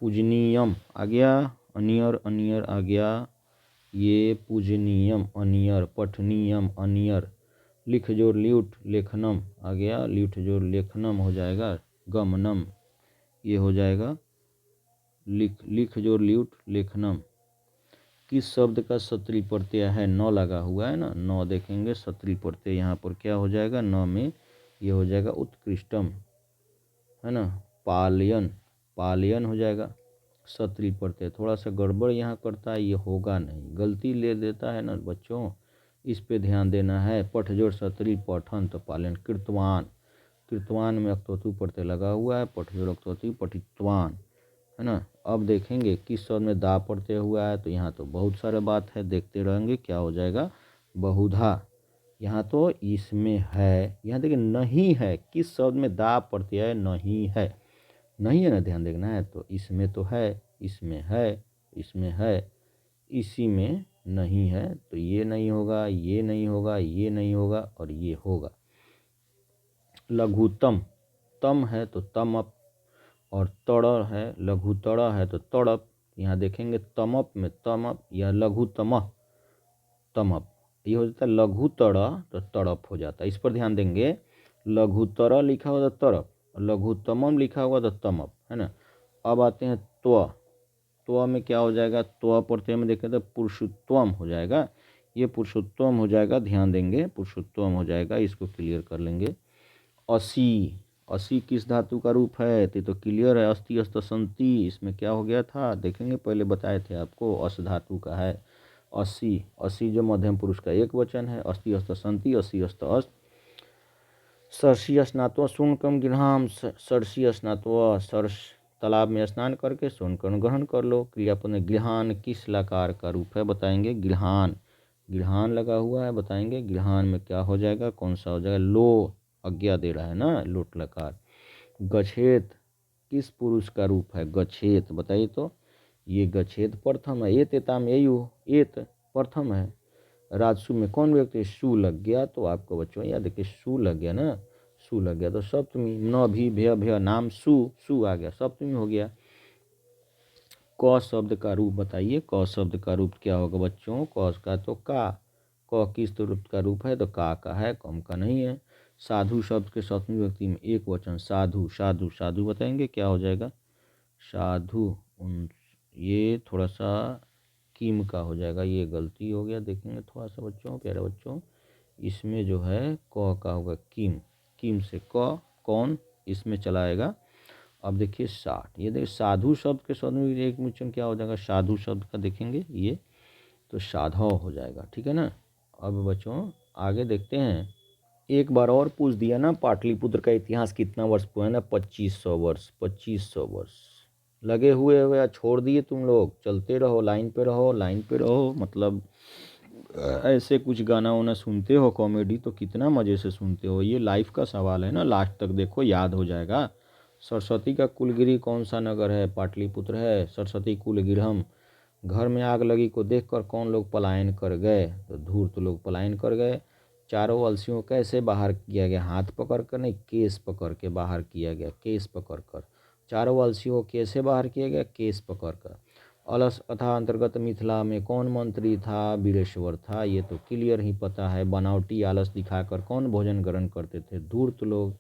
पूजनीयम आ गया, अनियर आ गया, ये पूजनीयम अनियर। पठनीयम अनियर। लिख जोड़ ल्यूट लेखनम आ गया, ल्यूट जोड़ लेखनम हो जाएगा। गमनम ये हो जाएगा, लिख जोड़ ल्यूट लेखनम। किस शब्द का सत्री प्रत्यय है, न लगा हुआ है ना, न देखेंगे सत्री प्रत्यय यहाँ पर क्या हो जाएगा। न में ये हो जाएगा उत्कृष्टम है ना। पालयन हो जाएगा सत्री प्रत्यय। थोड़ा सा गड़बड़ यहाँ करता है, ये होगा नहीं, गलती ले देता है ना बच्चों, इस पे ध्यान देना है। पठ जोड़ सत्री पठन तो पालन। कृतवान में अक्तोतु प्रत्यय लगा हुआ है, पठ जोड़ अक्तोतु पठित्वान है ना। अब देखेंगे किस शब्द में दा प्रत्यय हुआ है, तो यहाँ तो बहुत सारा बात है, देखते रहेंगे क्या हो जाएगा। बहुधा, यहाँ तो इसमें है, यहाँ देखिए नहीं है, किस शब्द में दा प्रत्यय नहीं है, नहीं है ना, ध्यान देखना है। तो इसमें तो है, इसमें है, इसमें है, इसी में नहीं है, तो ये नहीं होगा, ये नहीं होगा, ये नहीं होगा और ये होगा। लघुतम, तम है तो तमअप, और तड़ है लघुतड़ है तो तड़प। यहाँ देखेंगे तमअप में तमअप या लघुतम तमअप, ये हो जाता है लघुतड़ तो तड़प हो जाता है। इस पर ध्यान देंगे। लघुतड़ लिखा हुआ तो तड़प, लघुतमम लिखा हुआ तो तमअप है ना। अब आते हैं त्व में क्या हो जाएगा, त्व प्रत्यय में देखें तो पुरुषोत्तम हो जाएगा, ये पुरुषोत्तम हो जाएगा, ध्यान देंगे पुरुषोत्तम हो जाएगा, इसको क्लियर कर लेंगे। असी किस धातु का रूप है, तो क्लियर है, अस्ति अस्त संति, इसमें क्या हो गया था देखेंगे, पहले बताए थे आपको, अस धातु का है। असी जो मध्यम पुरुष का एक वचन है। अस्ति अस्त संति, असी अस्त अस्त। सरसी स्नात्व सुनकम गृहाम, सरसी स्नात्व, सरस तालाब में स्नान करके सोनकण ग्रहण कर लो। क्रियापद में गृहान किस लकार का रूप है, बताएंगे गृहान लगा हुआ है, बताएंगे गृहान में क्या हो जाएगा, कौन सा हो जाएगा। लो आज्ञा दे रहा है ना, लोट लकार। गच्छेत किस पुरुष का रूप है, गच्छेत बताइए तो, ये गच्छेत प्रथम है। एतेताम एयु, एत प्रथम है। राजसु में कौन व्यक्ति, सु लग गया, तो आपको बच्चों याद देखिए सु लग गया ना, सु लग गया तो सप्तमी। न भी भय नाम सु आ गया, सप्तमी हो गया। क शब्द का रूप बताइए, क शब्द का रूप क्या होगा बच्चों, क का तो का, क किस रूप का रूप है, तो का है, कम का नहीं है। साधु शब्द के सप्तमी विभक्ति में एक वचन साधु, साधु साधु बताएंगे क्या हो जाएगा, साधु। ये थोड़ा सा किम का हो जाएगा, ये गलती हो गया। देखेंगे थोड़ा सा बच्चों, प्यारे बच्चों, इसमें जो है क का होगा किम, किम से क कौन इसमें चलाएगा। अब देखिए 60, ये देखिए साधु शब्द के शब्द में एक वचन क्या हो जाएगा, साधु शब्द का देखेंगे ये तो साधव हो जाएगा, ठीक है ना। अब बच्चों आगे देखते हैं, एक बार और पूछ दिया ना, पाटलिपुत्र का इतिहास कितना वर्ष पुराना, 2500 वर्ष, 2500 वर्ष। लगे हुए हो या छोड़ दिए तुम लोग, चलते रहो, लाइन पे रहो, लाइन पे रहो। मतलब ऐसे कुछ गाना वाना सुनते हो कॉमेडी तो कितना मज़े से सुनते हो। ये लाइफ का सवाल है ना, लास्ट तक देखो याद हो जाएगा। सरस्वती का कुलगिरी कौन सा नगर है, पाटलिपुत्र है। सरस्वती कुलगिरहम, घर में आग लगी को देखकर कौन लोग पलायन कर गए, तो धूर्त लोग पलायन कर गए। चारों अलसियों कैसे बाहर किया गया, हाथ पकड़ कर नहीं, केस पकड़ के बाहर किया गया, केस पकड़ कर। चारों अलसियों कैसे बाहर किया गया, केस पकड़ कर। अलस अथा अंतर्गत मिथिला में कौन मंत्री था, वीरेश्वर था, ये तो क्लियर ही पता है। बनावटी आलस दिखाकर कौन भोजन ग्रहण करते थे, धूर्त लोग।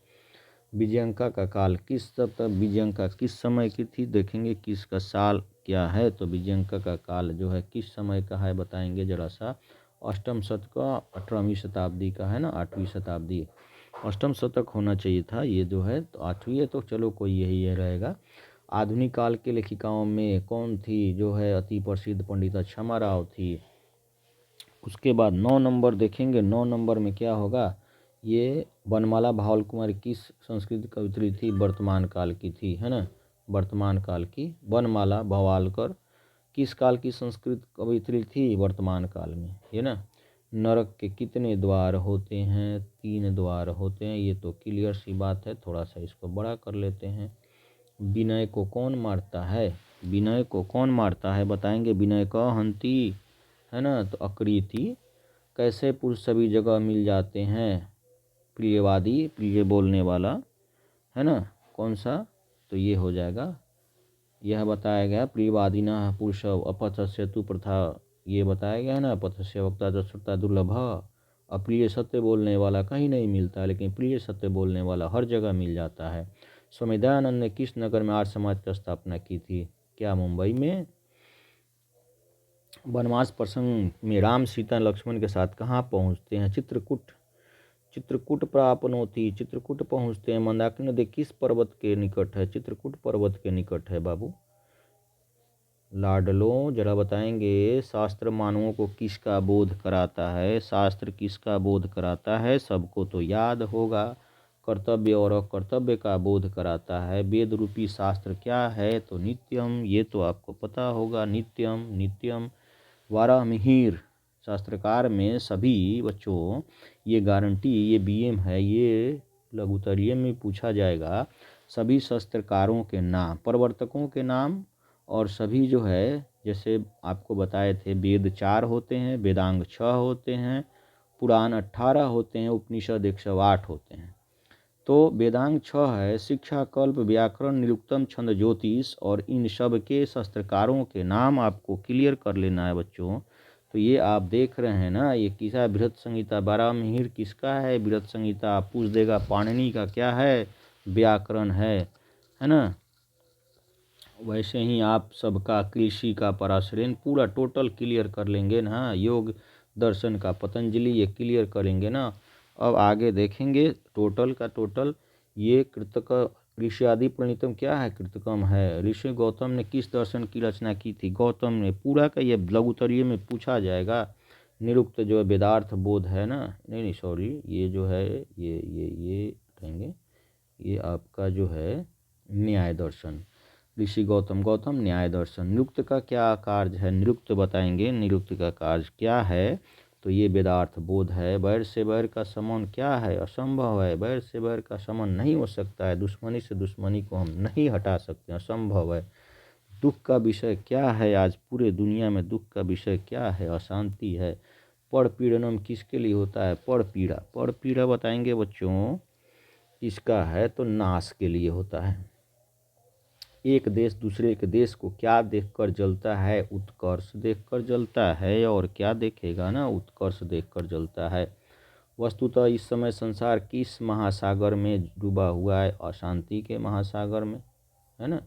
विजयंका का काल किस तब, विजयंका किस समय की थी, देखेंगे किसका साल क्या है। तो विजयंका का काल जो है किस समय का है बताएंगे जरा सा। अष्टम शतक का, 18वीं शताब्दी का है ना, 8वीं शताब्दी, अष्टम शतक होना चाहिए था। ये जो है तो 8वीं है, तो चलो कोई यही है रहेगा। आधुनिक काल के लेखिकाओं में कौन थी जो है अति प्रसिद्ध, पंडिता क्षमा राव थी। उसके बाद 9 नंबर देखेंगे, 9 नंबर में क्या होगा, ये वनमाला भावल कुमारी किस संस्कृत कवित्री थी, वर्तमान काल की थी, है ना, वर्तमान काल की। वनमाला भवालकर किस काल की संस्कृत कवित्री थी, वर्तमान काल में, है ना। नरक के कितने द्वार होते हैं, 3 द्वार होते हैं, ये तो क्लियर सी बात है। थोड़ा सा इसको बड़ा कर लेते हैं। विनय को कौन मारता है, विनय को कौन मारता है बताएंगे। विनय का हंती, है ना, तो अकृति। कैसे पुरुष सभी जगह मिल जाते हैं, प्रियवादी, प्रिय बोलने वाला, है ना, कौन सा, तो ये हो जाएगा, यह बताया गया। प्रियवादिना पुरुष अपथस्य तु प्रथा, ये बताया गया है ना। अपथस्य वक्ता दशरता दुर्लभ, अप्रिय सत्य बोलने वाला कहीं नहीं मिलता, लेकिन प्रिय सत्य बोलने वाला हर जगह मिल जाता है। स्वामी दयानंद ने किस नगर में आर्य समाज की स्थापना की थी, क्या मुंबई में। वनवास प्रसंग में राम सीता लक्ष्मण के साथ कहाँ पहुँचते हैं, चित्रकूट, चित्रकूट प्राप्नोति, चित्रकूट पहुँचते हैं। मंदाकिनी नदी किस पर्वत के निकट है, चित्रकूट पर्वत के निकट है बाबू। लाडलों जरा बताएंगे, शास्त्र मानवों को किसका बोध कराता है, शास्त्र किसका बोध कराता है, सबको तो याद होगा। कर्तव्य और अकर्तव्य का बोध कराता है। वेद रूपी शास्त्र क्या है, तो नित्यम, ये तो आपको पता होगा, नित्यम, नित्यम। वारामिहिर शास्त्रकार में सभी बच्चों, ये गारंटी, ये बीएम है, ये लघुतरीय में पूछा जाएगा। सभी शास्त्रकारों के नाम, प्रवर्तकों के नाम, और सभी जो है जैसे आपको बताए थे, वेद 4 होते हैं, वेदांग 6 होते हैं, पुराण 18 होते हैं, उपनिषद 108 होते हैं। तो वेदांग 6 है, शिक्षा, कल्प, व्याकरण, निरुक्तम, छंद, ज्योतिष, और इन सब के शास्त्रकारों के नाम आपको क्लियर कर लेना है बच्चों। तो ये आप देख रहे हैं ना, ये किसा बृहत संहिता, वारामिहिर किसका है, बृहत संहिता। आप पूछ देगा पाणिनि का क्या है, व्याकरण है ना। वैसे ही आप सबका कृषि का पराशरेन पूरा टोटल क्लियर कर लेंगे ना। योग दर्शन का पतंजलि, ये क्लियर करेंगे ना। अब आगे देखेंगे टोटल का टोटल। ये कृतक ऋषि आदि प्रणीतम क्या है, कृतकम है। ऋषि गौतम ने किस दर्शन की रचना की थी, गौतम ने। पूरा का ये लघुतरीय में पूछा जाएगा। निरुक्त जो है वेदार्थ बोध है ना, नहीं सॉरी, ये जो है ये कहेंगे, ये आपका जो है न्याय दर्शन। ऋषि गौतम, गौतम न्याय दर्शन। निरुक्त का क्या कार्य है, निरुक्त बताएंगे, निरुक्त का कार्य क्या है, तो ये वेदार्थ बोध है। वैर से वैर का समन क्या है, असंभव है। वैर से वैर का समन नहीं हो सकता है, दुश्मनी से दुश्मनी को हम नहीं हटा सकते, असंभव है। दुख का विषय क्या है, आज पूरे दुनिया में दुख का विषय क्या है, अशांति है। पर पीड़नम किसके लिए होता है, पर पीड़ा, पर पीड़ा बताएंगे बच्चों किसका है, तो नाश के लिए होता है। एक देश दूसरे के देश को क्या देखकर जलता है, उत्कर्ष देखकर जलता है। और क्या देखेगा ना, उत्कर्ष देखकर जलता है। वस्तुतः इस समय संसार किस महासागर में डूबा हुआ है? अशांति के महासागर में, है ना।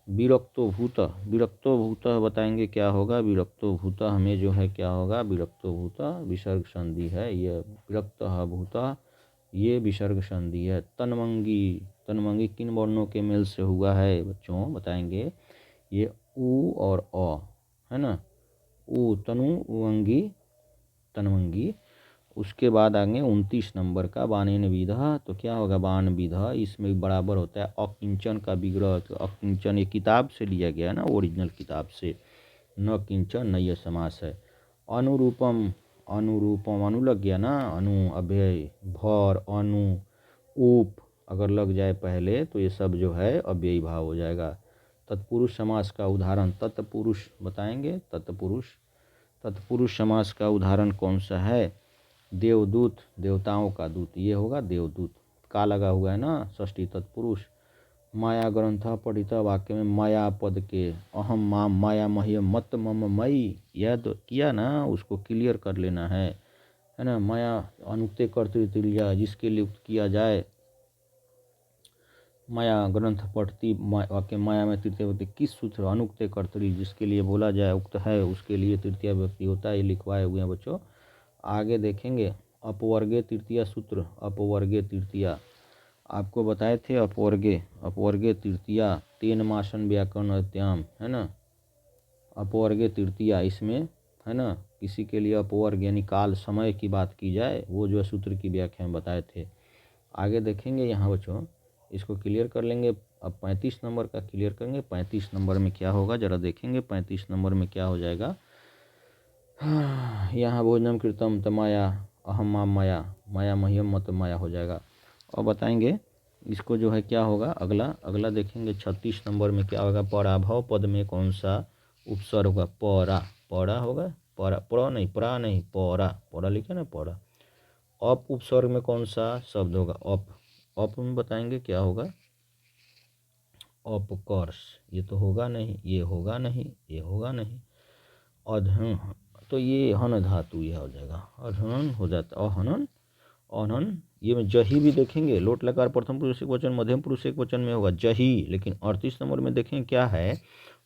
विरक्तो भूत, विरक्तो भूत बताएंगे क्या होगा? विरक्तो भूत हमें जो है क्या होगा? विरक्तो भूत विसर्ग संधि है ये, विरक्त भूत ये विसर्ग संधि है। तनमंगी, तनमंगी किन वर्णों के मेल से हुआ है बच्चों? बताएंगे ये उ और अ, है ना। उ तनु उंगी तनमंगी। उसके बाद आगे 29 नंबर का बानेन विधा, तो क्या होगा? बान विधा, इसमें बराबर होता है अकिंचन का विग्रह। तो अकिंचन ये किताब से लिया गया है ना, ओरिजिनल किताब से। न किंचन नय समास है। अनुरूपम, अनुरूपम अनु लग गया ना, अनु अव्यय, भर अनु उप अगर लग जाए पहले तो ये सब जो है अव्ययी भाव हो जाएगा। तत्पुरुष समास का उदाहरण तत्पुरुष बताएंगे। तत्पुरुष, तत्पुरुष समास का उदाहरण कौन सा है? देवदूत, देवताओं का दूत, ये होगा देवदूत। का लगा हुआ है ना, षष्ठी तत्पुरुष। माया ग्रंथ पठित, वाक्य में माया पद के अहम माम माया मह्यम मत मम मई, यह तो किया ना, उसको क्लियर कर लेना है ना। माया अनुक्ते कर्तृतुल्य, जिसके लिए उक्त किया जाए। माया ग्रंथ पढ़ती, वाक्य माया में तृतीय व्यक्ति किस सूत्र? अनुक्ते कर्तरी, जिसके लिए बोला जाए उक्त है उसके लिए तृतीय व्यक्ति होता है। ये लिखवाए हुए हैं बच्चों। आगे देखेंगे अपवर्गे तृतीया सूत्र। अपवर्गे तृतीया आपको बताए थे। अपवर्गे, अपवर्गे तृतीया तेन मासन व्याकरण अत्याम, है ना। अपवर्गे तृतीया इसमें, है ना, किसी के लिए अपवर्ग यानी काल समय की बात की जाए, वो जो सूत्र की व्याख्या में बताए थे। आगे देखेंगे यहाँ बच्चों, इसको क्लियर कर लेंगे। अब 35 नंबर का क्लियर करेंगे। 35 नंबर में क्या होगा जरा देखेंगे। 35 नंबर में क्या हो जाएगा? यहाँ भोजनम कृतम तमाया अहम माम माया, माया मह्यम मत माया हो जाएगा। और बताएंगे इसको जो है क्या होगा? अगला अगला देखेंगे 36 नंबर में क्या होगा? पराभव पद में कौन सा उपसर्ग होगा? परा, परा होगा। परा, परा नहीं, परा नहीं, परा, परा लिखे ना, परा। अप उपसर्ग में कौन सा शब्द होगा? अप, अप में बताएंगे क्या होगा? अपकर्ष, ये तो होगा नहीं, ये होगा नहीं, ये होगा नहीं। अधन, तो ये हन धातु यह हो जाएगा, अधनन हो जाता, अहनन, अहनन। ये में जही भी देखेंगे। लोट लकार प्रथम पुरुष एक वचन, मध्यम पुरुष एक वचन में होगा जही। लेकिन 38 नंबर में देखें क्या है?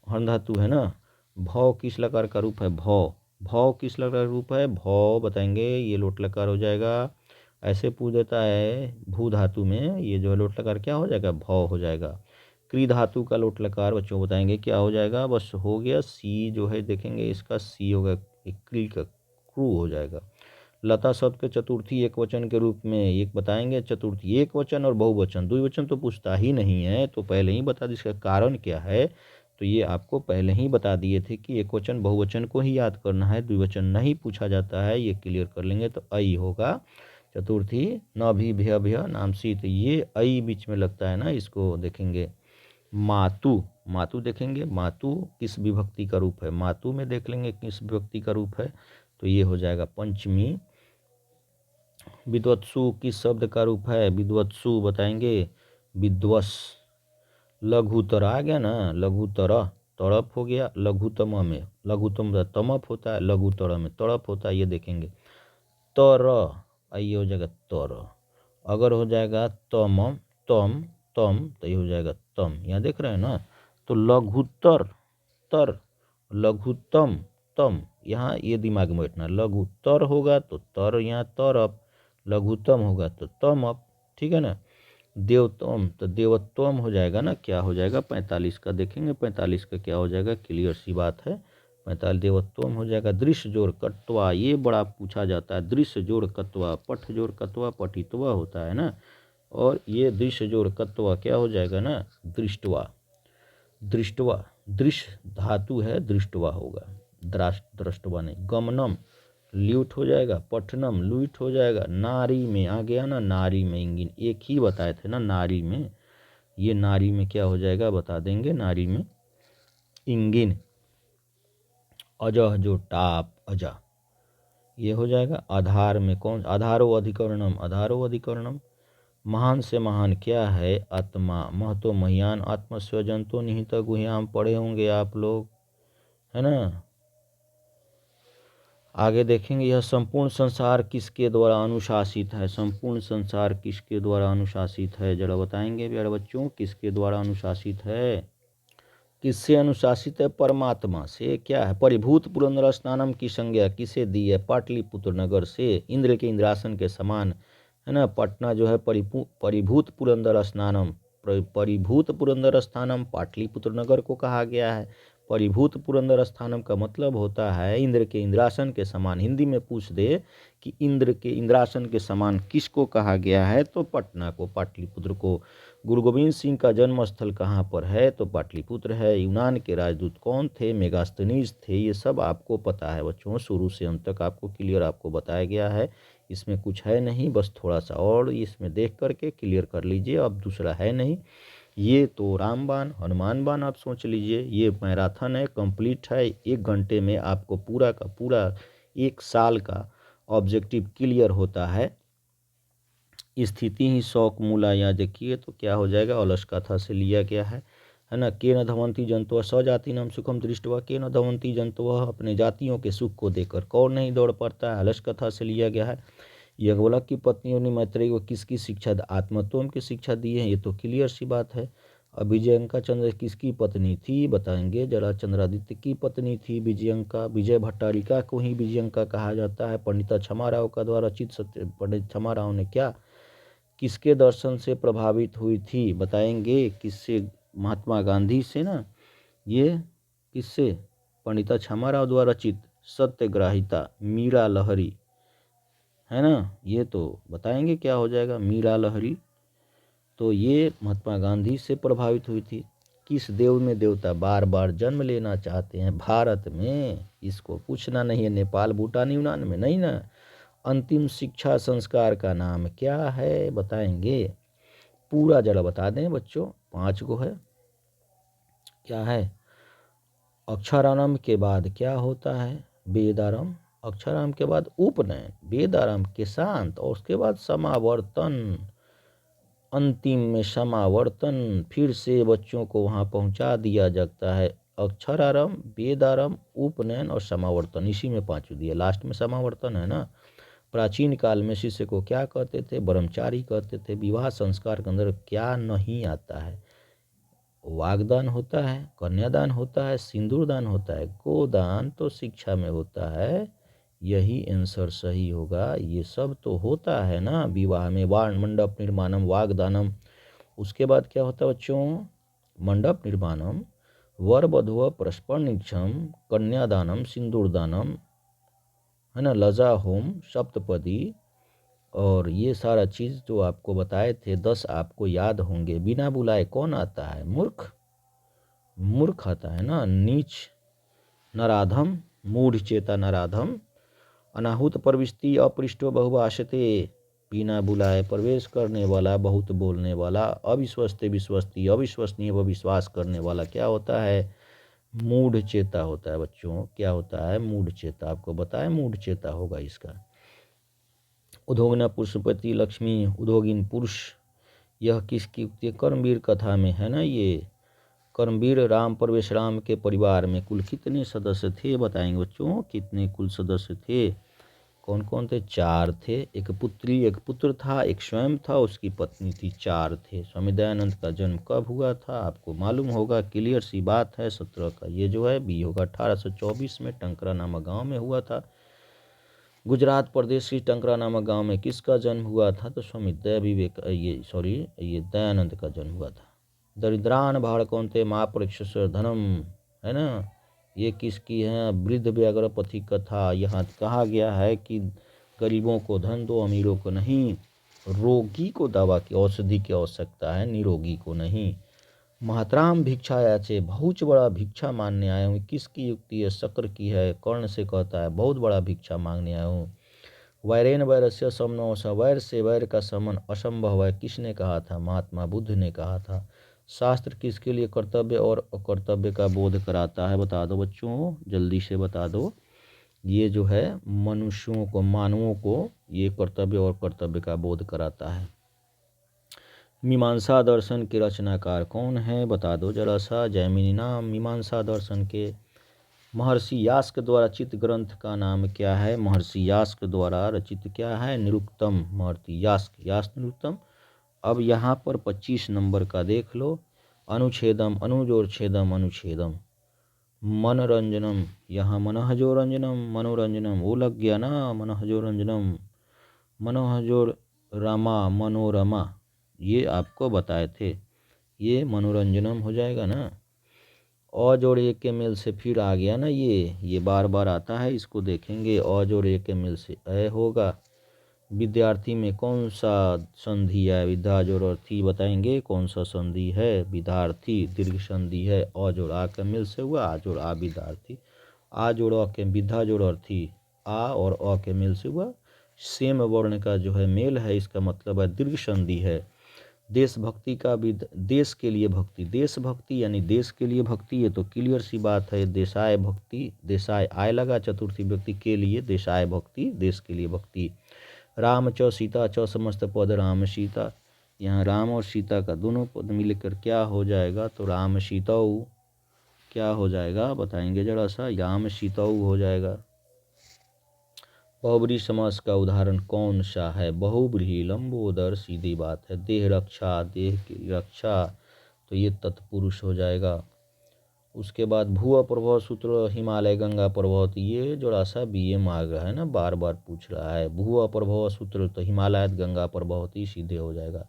हन धातु है ना। भव किस लकार का रूप है? भव, भव किस लकार का रूप है? भव बताएंगे, ये लोट लकार हो जाएगा। ऐसे पूछ देता है भू धातु में, ये जो है लोट लकार क्या हो जाएगा? भव हो जाएगा। क्री धातु का लोट लकार बच्चों बताएंगे क्या हो जाएगा? बस हो गया। सी जो है देखेंगे इसका सी होगा, क्री का क्रू हो जाएगा। लता शब्द के चतुर्थी एक वचन के रूप में एक बताएंगे। चतुर्थी एक वचन और बहुवचन, द्विवचन तो पूछता ही नहीं है, तो पहले ही बता दी इसका कारण क्या है। तो ये आपको पहले ही बता दिए थे कि एक वचन बहुवचन को ही याद करना है, द्विवचन नहीं पूछा जाता है। ये क्लियर कर लेंगे तो ऐ होगा चतुर्थी। न भी भय भय नाम सी, तो ये ऐ बीच में लगता है ना, इसको देखेंगे। मातु, मातु देखेंगे। मातु किस विभक्ति का रूप है? मातु में देख लेंगे किस विभक्ति का रूप है, तो ये हो जाएगा पंचमी। विद्वत्सु किस शब्द का रूप है? विद्वत्सु बताएंगे विद्वस। लघुतर आ गया ना, लघुतर तड़प हो गया। लघुतम में, लघुतम तमप होता है, लघुतर में तड़प होता है, ये देखेंगे। तर, आइए हो जाएगा तर। अगर हो जाएगा तम, तम, तम, तो ये हो जाएगा तम। यहाँ देख रहे हैं ना। तो लघुतर तर, लघुतम तम, यहाँ ये दिमाग में बैठना। लघुतर होगा तो तर यहाँ तरप, लघुतम होगा तो तमप, ठीक है ना। देवतम तो देवत्वम हो जाएगा ना। क्या हो जाएगा? 45 का देखेंगे। 45 का क्या हो जाएगा? क्लियर सी बात है। 45 देवत्वम हो जाएगा। दृश्य जोड़ कत्वा, ये बड़ा पूछा जाता है। दृश्य जोड़ कत्वा, पठ जोड़ कत्वा पठित्वा होता है ना, और ये दृश्य जोड़ कत्वा क्या हो जाएगा ना? दृष्टवा, दृष्टवा, दृश्य धातु है, दृष्टवा होगा, दृष्टवा नहीं। गमनम ल्यूट हो जाएगा, पठनम लुट हो जाएगा। नारी में आ गया ना, नारी में इंगिन, एक ही बताए थे ना नारी में, ये नारी में क्या हो जाएगा बता देंगे। नारी में इंगिन। अजह जो टाप, अजा, ये हो जाएगा। आधार में कौन? आधारो अधिकरणम, आधारो अधिकरणम। महान से महान क्या है? आत्मा। महतो महियान आत्मस्व जंतु निहित गुह्याम, पढ़े होंगे आप लोग, है ना। आगे देखेंगे यह संपूर्ण संसार किसके द्वारा अनुशासित है। संपूर्ण संसार किसके द्वारा अनुशासित है, जरा बताएंगे प्यारे बच्चों, किसके द्वारा अनुशासित है। किससे अनुशासित है, परमात्मा से। क्या है, परिभूत पुरंदर स्नानम की संज्ञा किसे दी है, पाटलिपुत्र नगर से। इंद्र के इंद्रासन के समान है ना, पटना जो है परिभूत पुरंदर स्नानम, परिभूत पुरंदर स्थानम पाटलिपुत्र नगर को कहा गया है। परिभूत पुरंदर स्थानम का मतलब होता है इंद्र के इंद्रासन के समान। हिंदी में पूछ दे कि इंद्र के इंद्रासन के समान किसको कहा गया है, तो पटना को, पाटलिपुत्र को। गुरु गोविंद सिंह का जन्म स्थल कहाँ पर है, तो पाटलिपुत्र है। यूनान के राजदूत कौन थे, मेगास्थनीज थे। ये सब आपको पता है बच्चों, शुरू से अंत तक आपको क्लियर आपको बताया गया है। इसमें कुछ है नहीं, बस थोड़ा सा और इसमें देख करके क्लियर कर लीजिए, अब दूसरा है नहीं। ये तो रामबाण हनुमान बाण आप सोच लीजिए। ये मैराथन है, कंप्लीट है। 1 घंटे में आपको पूरा का पूरा 1 साल का ऑब्जेक्टिव क्लियर होता है। स्थिति ही शौक मूला, यहाँ देखिए तो क्या हो जाएगा, अलस कथा से लिया गया है ना। के न धवंती जंतु स्वजाति नाम सुखम दृष्टवा, के न धवंती जंतु, अपने जातियों के सुख को देकर कौन नहीं दौड़ पड़ता है, अलस कथा से लिया गया है। याज्ञवल्क्य की पत्नियों ने मैत्रेयी को किसकी शिक्षा, आत्मत्व की शिक्षा दी है, ये तो क्लियर सी बात है। विजयंका चंद्र किसकी पत्नी थी, बताएंगे जरा। चंद्रादित्य की पत्नी थी विजयंका। विजय भट्टारिका को ही विजयंका कहा जाता है। पंडिता क्षमाराव का द्वारा रचित सत्य, पंडित क्षमाराव ने क्या, किसके दर्शन से प्रभावित हुई थी, बताएंगे। किससे, महात्मा गांधी से ना। ये किससे, पंडिता क्षमाराव द्वारा रचित सत्यग्राहिता, मीरा लहरी है ना। ये तो बताएंगे क्या हो जाएगा, मीरा लहरी। तो ये महात्मा गांधी से प्रभावित हुई थी। किस देव में देवता बार बार जन्म लेना चाहते हैं भारत में, इसको पूछना नहीं है। नेपाल भूटान यूनान में नहीं ना। अंतिम शिक्षा संस्कार का नाम क्या है, बताएंगे। पूरा जरा बता दें बच्चों, 5 गो है। क्या है, अक्षरारंभ के बाद क्या होता है, वेदारंभ। अक्षरारंभ के बाद उपनयन, वेदारंभ के शांत, और उसके बाद समावर्तन। अंतिम में समावर्तन, फिर से बच्चों को वहाँ पहुँचा दिया जाता है। अक्षरारंभ, वेदारंभ, उपनयन और समावर्तन, इसी में 5 दिया, लास्ट में समावर्तन है ना। प्राचीन काल में शिष्य को क्या कहते थे, ब्रह्मचारी कहते थे। विवाह संस्कार के अंदर क्या नहीं आता है, वागदान होता है, कन्यादान होता है, सिंदूरदान होता है, गोदान तो शिक्षा में होता है। यही आंसर सही होगा। ये सब तो होता है ना विवाह में, वाण मंडप निर्माणम, वागदानम। उसके बाद क्या होता है बच्चों, मंडप निर्माणम, वर वधू परस्पर निक्षम, कन्यादानम, सिंदूरदानम है ना, लजा होम, सप्तपदी। और ये सारा चीज़ जो आपको बताए थे 10 आपको याद होंगे। बिना बुलाए कौन आता है, मूर्ख। मूर्ख आता है ना। नीच नराधम, मूढ़ चेता नराधम। अनाहुत प्रविष्टि अपृष्टो बहुभाषते, बिना बुलाए प्रवेश करने वाला, बहुत बोलने वाला। अविश्वस्ते विश्वस्ती, अविश्वसनीय व विश्वास करने वाला क्या होता है, मूढ़ चेता होता है बच्चों। क्या होता है, मूढ़ चेता। आपको बताए मूढ़ चेता होगा इसका। उद्योगना पुरुषपति लक्ष्मी, उद्योगिन पुरुष, यह किसकी उक्ति है, कर्मवीर कथा में है ना। ये कर्मवीर राम प्रवेश राम के परिवार में कुल कितने सदस्य थे, बताएंगे बच्चों। कितने कुल सदस्य थे, कौन कौन थे, 4 थे। एक पुत्री, एक पुत्र था, एक स्वयं था, उसकी पत्नी थी, 4 थे। स्वामी दयानंद का जन्म कब हुआ था, आपको मालूम होगा, क्लियर सी बात है। 17 का ये जो है बी होगा। 1824 में टंकरा नामक गाँव में हुआ था। गुजरात प्रदेश की टंकरा नामक गांव में किसका जन्म हुआ था, तो स्वामी दयानंद का जन्म हुआ था। दरिद्रान भाड़ कौन थे, महापरीक्ष धनम है ना। ये किसकी है, वृद्ध व्याघ्र पथी कथा। यहाँ कहा गया है कि गरीबों को धन दो, अमीरों को नहीं। रोगी को दवा की औषधि की आवश्यकता है, निरोगी को नहीं। महातराम भिक्षा याचे, बहुत बड़ा भिक्षा मांगने आया हूँ। किसकी युक्ति है, शक्र की है। कर्ण से कहता है बहुत बड़ा भिक्षा मांगने आया हूँ। वैरेन वैरस्य समनो, वैर से वैर का समन असंभव है, किसने कहा था, महात्मा बुद्ध ने कहा था। शास्त्र किसके लिए कर्तव्य और अकर्तव्य का बोध कराता है, बता दो बच्चों, जल्दी से बता दो। ये जो है मनुष्यों को, मानवों को ये कर्तव्य और कर्तव्य का बोध कराता है। मीमांसा दर्शन के रचनाकार कौन है, बता दो जरा सा। जैमिनी नाम मीमांसा दर्शन के। महर्षि यास के द्वारा रचित ग्रंथ का नाम क्या है? महर्षि यास के द्वारा रचित क्या है? निरुक्तम। महर्षि यास निरुक्तम। अब यहाँ पर 25 नंबर का देख लो। अनुच्छेदम, अनुजोर छेदम, अनुच्छेदम। मनोरंजनम, यहाँ मनहजोरंजनम, मनोरंजनम वो लग गया ना, मनहजोरंजनम। मनोहजोर रमा, मनोरमा, ये आपको बताए थे, ये मनोरंजनम हो जाएगा ना। अ जोड़ ए के मेल से फिर आ गया ना, ये बार बार आता है, इसको देखेंगे। अ जोड़ ए के मेल से अ होगा। विद्यार्थी में कौन सा संधि है? विद्या जोड़ अर्थी बताएंगे कौन सा संधि है। विद्यार्थी दीर्घ संधि है। अ जोड़ आ के मेल से हुआ, आ जोड़ आ विद्यार्थी। आ जोड़ अ के विद्या जोड़ अर्थी आ और अ के मेल से हुआ। सेम वर्ण का जो है मेल है, इसका मतलब है दीर्घ संधि है। देशभक्ति का भी, देश के लिए भक्ति, देशभक्ति यानी देश के लिए भक्ति, ये तो क्लियर सी बात है। देशाय भक्ति, देशाय आय लगा चतुर्थी व्यक्ति के लिए, देशाय भक्ति देश के लिए भक्ति। राम च सीता च समस्त पद राम सीता, यहाँ राम और सीता का दोनों पद मिलकर क्या हो जाएगा? तो राम सीताऊ क्या हो जाएगा बताएंगे जरा सा। राम सीताऊ हो जाएगा। बहुब्रीहि समास का उदाहरण कौन सा है? बहुब्रीहि, लंबोदर, सीधी बात है। देह रक्षा, देह की रक्षा, तो ये तत्पुरुष हो जाएगा। उसके बाद भूअ प्रभव सूत्र हिमालय गंगा प्रभव, तो ये जोड़ा सा BM आ गया है ना, बार बार पूछ रहा है। भूअ प्रभव सूत्र तो हिमालय गंगा प्रभवती सीधे हो जाएगा।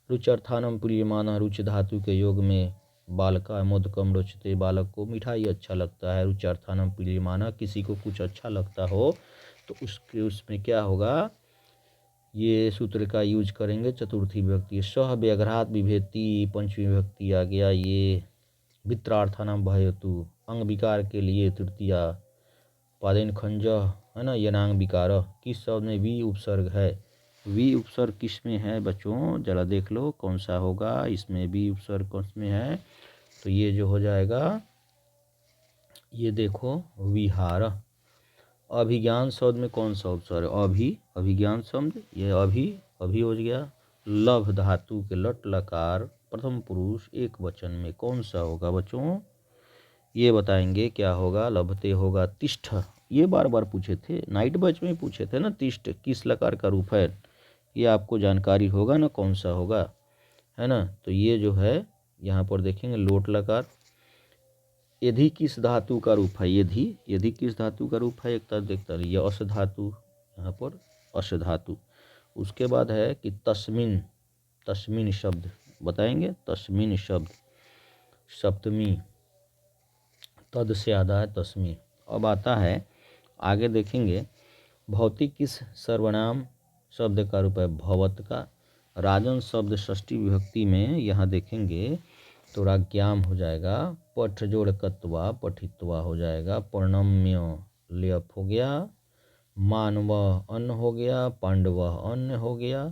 रुचर्थानम प्रियमाना, रुच धातु के योग में बालका मोदकम रुचते, बालक को मिठाई अच्छा लगता है। रुचर्थानम प्रियमाना, किसी को कुछ अच्छा लगता हो तो उसमें क्या होगा? ये सूत्र का यूज करेंगे चतुर्थी विभक्ति। सह व्याघ्रात विभेति, पंचमी विभक्ति आ गया। ये वित्रार्थानाम भयतु, अंग विकार के लिए तृतीया। पादेन खंज है ना, यनांग विकार, किस शब्द में वी उपसर्ग है? वी उपसर्ग किस में है बच्चों? जरा देख लो कौन सा होगा इसमें वी उपसर्ग कौन में है। तो ये जो हो जाएगा, ये देखो विहार। अभिज्ञान शब्द में कौन सा उपसर्ग? अभिज्ञान शब्द, ये अभी हो गया। लभ धातु के लट लकार प्रथम पुरुष एक वचन में कौन सा होगा बच्चों? ये बताएंगे क्या होगा। लभते होगा। तिष्ठ, ये बार बार पूछे थे, नाइट बैच में पूछे थे ना। तिष्ठ किस लकार का रूप है? ये आपको जानकारी होगा ना कौन सा होगा, है ना। तो ये जो है यहाँ पर देखेंगे लोट लकार। यदि किस धातु का रूप है? यदि किस धातु का रूप है? एक तरह देखता रहिए, अश धातु, यहाँ पर अश धातु। उसके बाद है कि तस्मिन, तस्मिन शब्द बताएंगे। तस्मिन शब्द सप्तमी, तद से आधा है तस्मी। अब आता है आगे देखेंगे, भौतिक किस सर्वनाम शब्द का रूप है? भवत का। राजन शब्द षष्ठी विभक्ति में यहाँ देखेंगे तो राग्याम हो जाएगा। पठ जोड़ कत्वा, पठित्वा हो जाएगा। पर्णम्य लेप हो गया। मानव अन्न हो गया। पांडव अन्न हो गया।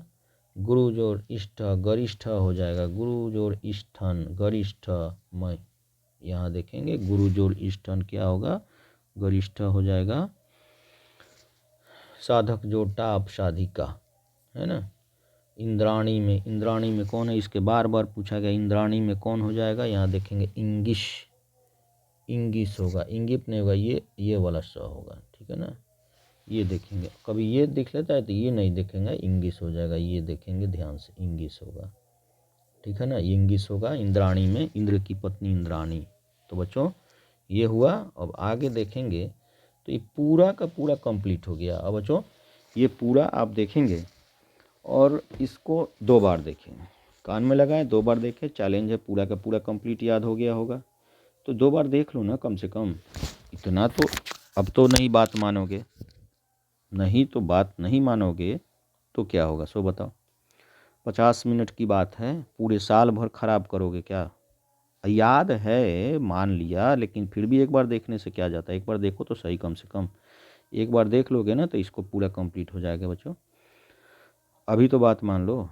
गुरु जोड़ इष्ट, गरिष्ठ हो जाएगा। गुरु जोड़ इष्ठन, गरिष्ठ मय, यहाँ देखेंगे गुरु जोड़ इष्ठन क्या होगा? गरिष्ठ हो जाएगा। साधक जोड़ टाप, साधिका, है ना। इंद्राणी में कौन है? इसके बार बार पूछा गया। इंद्राणी में कौन हो जाएगा? यहाँ देखेंगे इंगिश, इंगिश होगा। इंगित नहीं होगा, ये वाला स होगा, ठीक है ना। ये देखेंगे, कभी ये देख लेता है तो ये नहीं देखेंगे, इंगिश हो जाएगा। ये देखेंगे ध्यान से, इंगिश होगा, ठीक है ना। इंगिश होगा। इंद्राणी में इंद्र की पत्नी इंद्राणी। तो बच्चों ये हुआ। अब आगे देखेंगे तो ये पूरा का पूरा कंप्लीट हो गया। अब बच्चों ये पूरा आप देखेंगे और इसको 2 बार देखें, कान में लगाएं, 2 बार देखें। चैलेंज है, पूरा का पूरा कंप्लीट याद हो गया होगा तो 2 बार देख लो ना कम से कम। इतना तो अब तो नहीं बात मानोगे, नहीं तो बात नहीं मानोगे तो क्या होगा सो बताओ। 50 मिनट की बात है, पूरे साल भर खराब करोगे क्या? याद है मान लिया, लेकिन फिर भी एक बार देखने से क्या जाता है। एक बार देखो तो सही, कम से कम एक बार देख लोगे ना तो इसको पूरा कंप्लीट हो जाएगा बच्चों। अभी तो बात मान लो,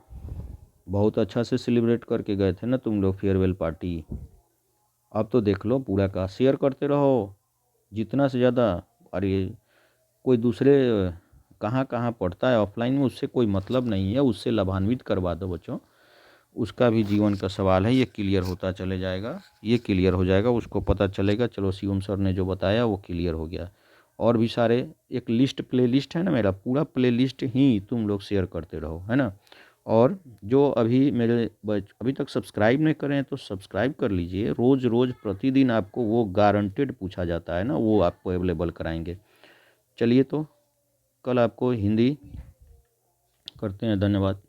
बहुत अच्छा से सेलिब्रेट करके गए थे ना तुम लोग फेयरवेल पार्टी। अब तो देख लो पूरा का, शेयर करते रहो जितना से ज़्यादा। अरे कोई दूसरे कहाँ कहाँ पढ़ता है ऑफलाइन में, उससे कोई मतलब नहीं है, उससे लाभान्वित करवा दो बच्चों। उसका भी जीवन का सवाल है, ये क्लियर होता चले जाएगा, ये क्लियर हो जाएगा, उसको पता चलेगा चलो शिवम सर ने जो बताया वो क्लियर हो गया। और भी सारे एक लिस्ट प्लेलिस्ट है ना, मेरा पूरा प्लेलिस्ट ही तुम लोग शेयर करते रहो, है ना। और जो अभी मेरे अभी तक सब्सक्राइब नहीं करें तो सब्सक्राइब कर लीजिए। रोज़ रोज़ प्रतिदिन आपको वो गारंटेड पूछा जाता है ना, वो आपको अवेलेबल कराएंगे। चलिए तो कल आपको हिंदी करते हैं। धन्यवाद।